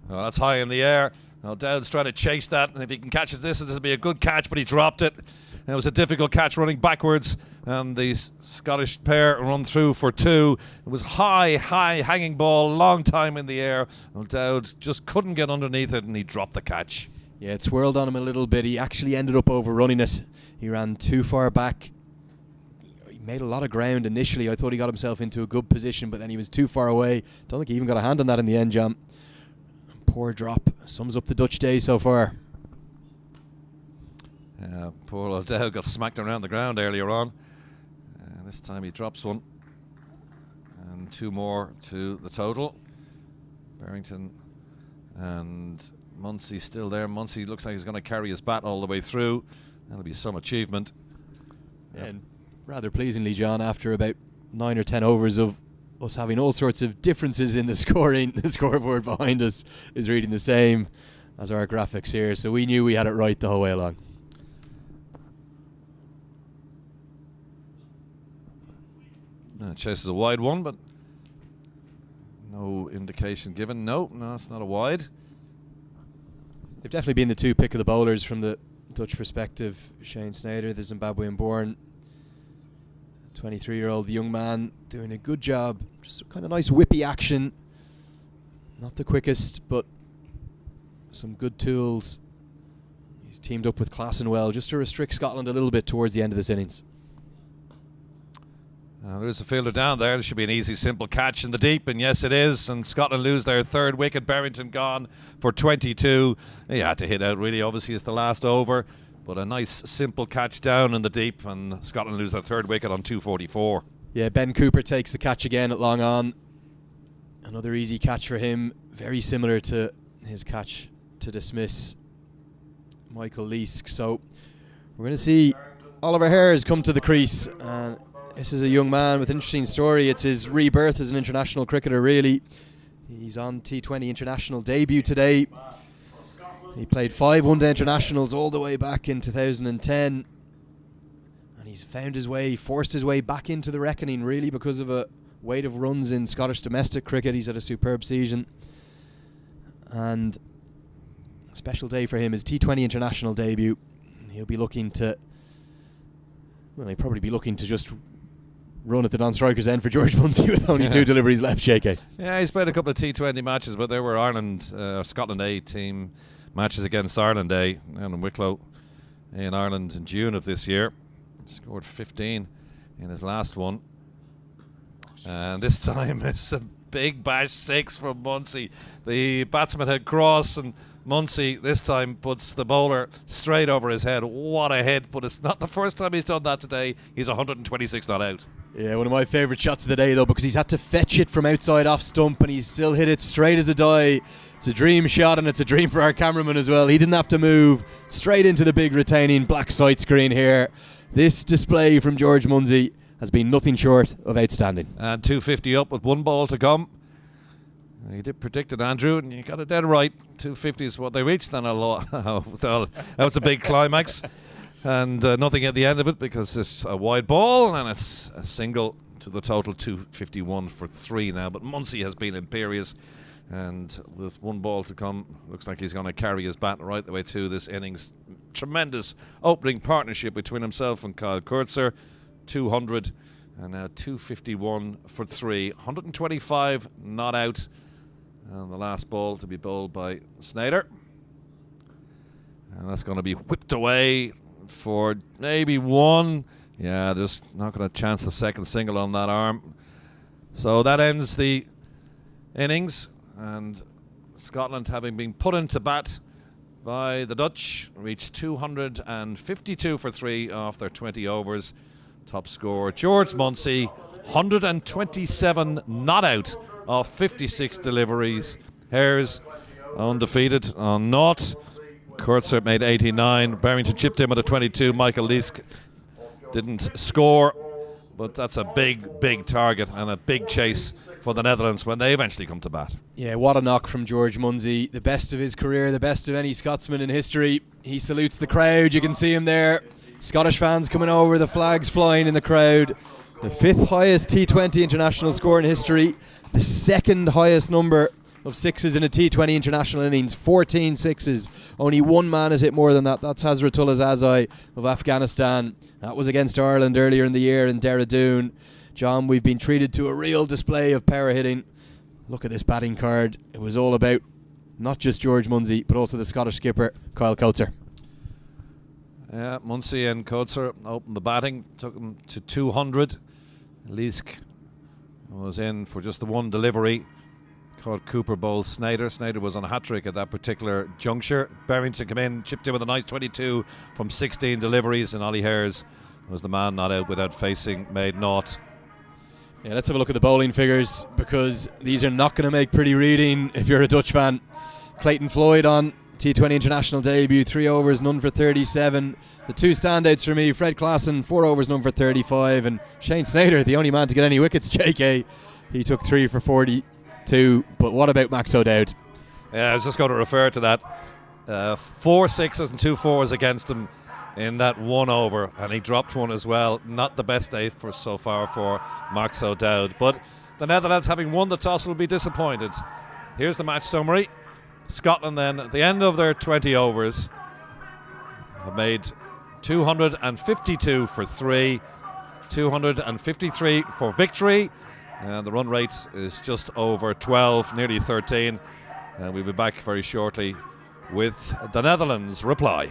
Well, that's high in the air. Now Dowd's trying to chase that, and if he can catch this will be a good catch, but he dropped it. And it was a difficult catch running backwards, and the Scottish pair run through for 2. It was high hanging ball, long time in the air. Well, Dowd just couldn't get underneath it, and he dropped the catch. Yeah, it swirled on him a little bit. He actually ended up overrunning it. He ran too far back. He made a lot of ground initially. I thought he got himself into a good position, but then he was too far away. Don't think he even got a hand on that in the end, Jam. Poor drop. Sums up the Dutch day so far. Poor old Dowd got smacked around the ground earlier on. This time he drops one. And 2 more to the total. Barrington and Munsey still there. Munsey looks like he's going to carry his bat all the way through. That'll be some achievement. And rather pleasingly, John, after about 9 or 10 overs of us having all sorts of differences in the scoring, the scoreboard behind us is reading the same as our graphics here, so we knew we had it right the whole way along. Chases a wide one, but no indication given. No, it's not a wide. They've definitely been the two pick of the bowlers from the Dutch perspective. Shane Snyder, the Zimbabwean-born 23-year-old young man, doing a good job. Just kind of nice whippy action. Not the quickest, but some good tools. He's teamed up with Classenwell just to restrict Scotland a little bit towards the end of this innings. There's a fielder down there. There should be an easy, simple catch in the deep, and yes, it is. And Scotland lose their third wicket. Barrington gone for 22. He had to hit out, really. Obviously, it's the last over, but a nice, simple catch down in the deep, and Scotland lose their third wicket on 244. Yeah, Ben Cooper takes the catch again at long on. Another easy catch for him, very similar to his catch to dismiss Michael Leask. So we're going to see Oliver Hares come to the crease. This is a young man with an interesting story. It's his rebirth as an international cricketer, really. He's on T20 international debut today. He played 5 one-day internationals all the way back in 2010. And he's found his way, forced his way back into the reckoning, really, because of a weight of runs in Scottish domestic cricket. He's had a superb season. And a special day for him, his T20 international debut. He'll be looking to, well, he'll probably be looking to just run at the non-striker's end for George Munsey with only 2 deliveries left, Shaky. Yeah, he's played a couple of T20 matches, but there were Scotland A team matches against Ireland A down in Wicklow in Ireland in June of this year. Scored 15 in his last one. And this time it's a big bash 6 from Munsey. The batsman had cross, and Munsey this time puts the bowler straight over his head. What a hit, but it's not the first time he's done that today. He's 126 not out. Yeah, one of my favourite shots of the day, though, because he's had to fetch it from outside off stump and he's still hit it straight as a die. It's a dream shot, and it's a dream for our cameraman as well. He didn't have to move, straight into the big retaining black sight screen here. This display from George Munsey has been nothing short of outstanding. And 250 up with 1 ball to come. You did predict it, Andrew, and you got it dead right. 250 is what they reached, then that was a big climax. And nothing at the end of it, because it's a wide ball and it's a single to the total 251 for 3 now. But Munsey has been imperious, and with 1 ball to come, looks like he's going to carry his bat right the way to this innings. Tremendous opening partnership between himself and Kyle Coetzer. 200 and now 251 for 3. 125 not out. And the last ball to be bowled by Snyder. And that's going to be whipped away for maybe 1. Yeah, just not going to chance the second single on that arm. So that ends the innings. And Scotland, having been put into bat by the Dutch, reached 252 for 3 off their 20 overs. Top score, George Munsey, 127 not out of 56 deliveries. Hares undefeated on naught. Coetzer made 89. Barrington chipped in with a 22. Michael Leask didn't score, but that's a big, big target and a big chase for the Netherlands when they eventually come to bat. Yeah, what a knock from George Munsey. The best of his career, the best of any Scotsman in history. He salutes the crowd. You can see him there. Scottish fans coming over, the flags flying in the crowd. The 5th highest T20 international score in history. The 2nd highest number of 6s in a T20 international innings. 14 6s. Only 1 man has hit more than that. That's Hazratullah Zazai of Afghanistan. That was against Ireland earlier in the year in Dehradun. John, we've been treated to a real display of power hitting. Look at this batting card. It was all about not just George Munsey, but also the Scottish skipper, Kyle Coetzer. Yeah, Munsey and Coetzer opened the batting, took him to 200. Leask was in for just the 1 delivery. Caught Cooper bowled Snyder. Snyder was on a hat-trick at that particular juncture. Barrington came in, chipped in with a nice 22 from 16 deliveries, and Ollie Hares was the man not out without facing, made naught. Yeah, let's have a look at the bowling figures, because these are not going to make pretty reading if you're a Dutch fan. Clayton Floyd on T20 international debut, 3 overs, none for 37. The two standouts for me, Fred Klassen, 4 overs, none for 35, and Shane Snyder, the only man to get any wickets, JK. He took 3 for 42. But what about Max O'Dowd? Yeah, I was just going to refer to that. 4 sixes and 2 fours against him in that 1 over, and he dropped one as well. Not the best day so far for Max O'Dowd, but the Netherlands, having won the toss, will be disappointed. Here's the match summary. Scotland then, at the end of their 20 overs, have made 252 for 3, 253 for victory, and the run rate is just over 12, nearly 13. And we'll be back very shortly with the Netherlands reply.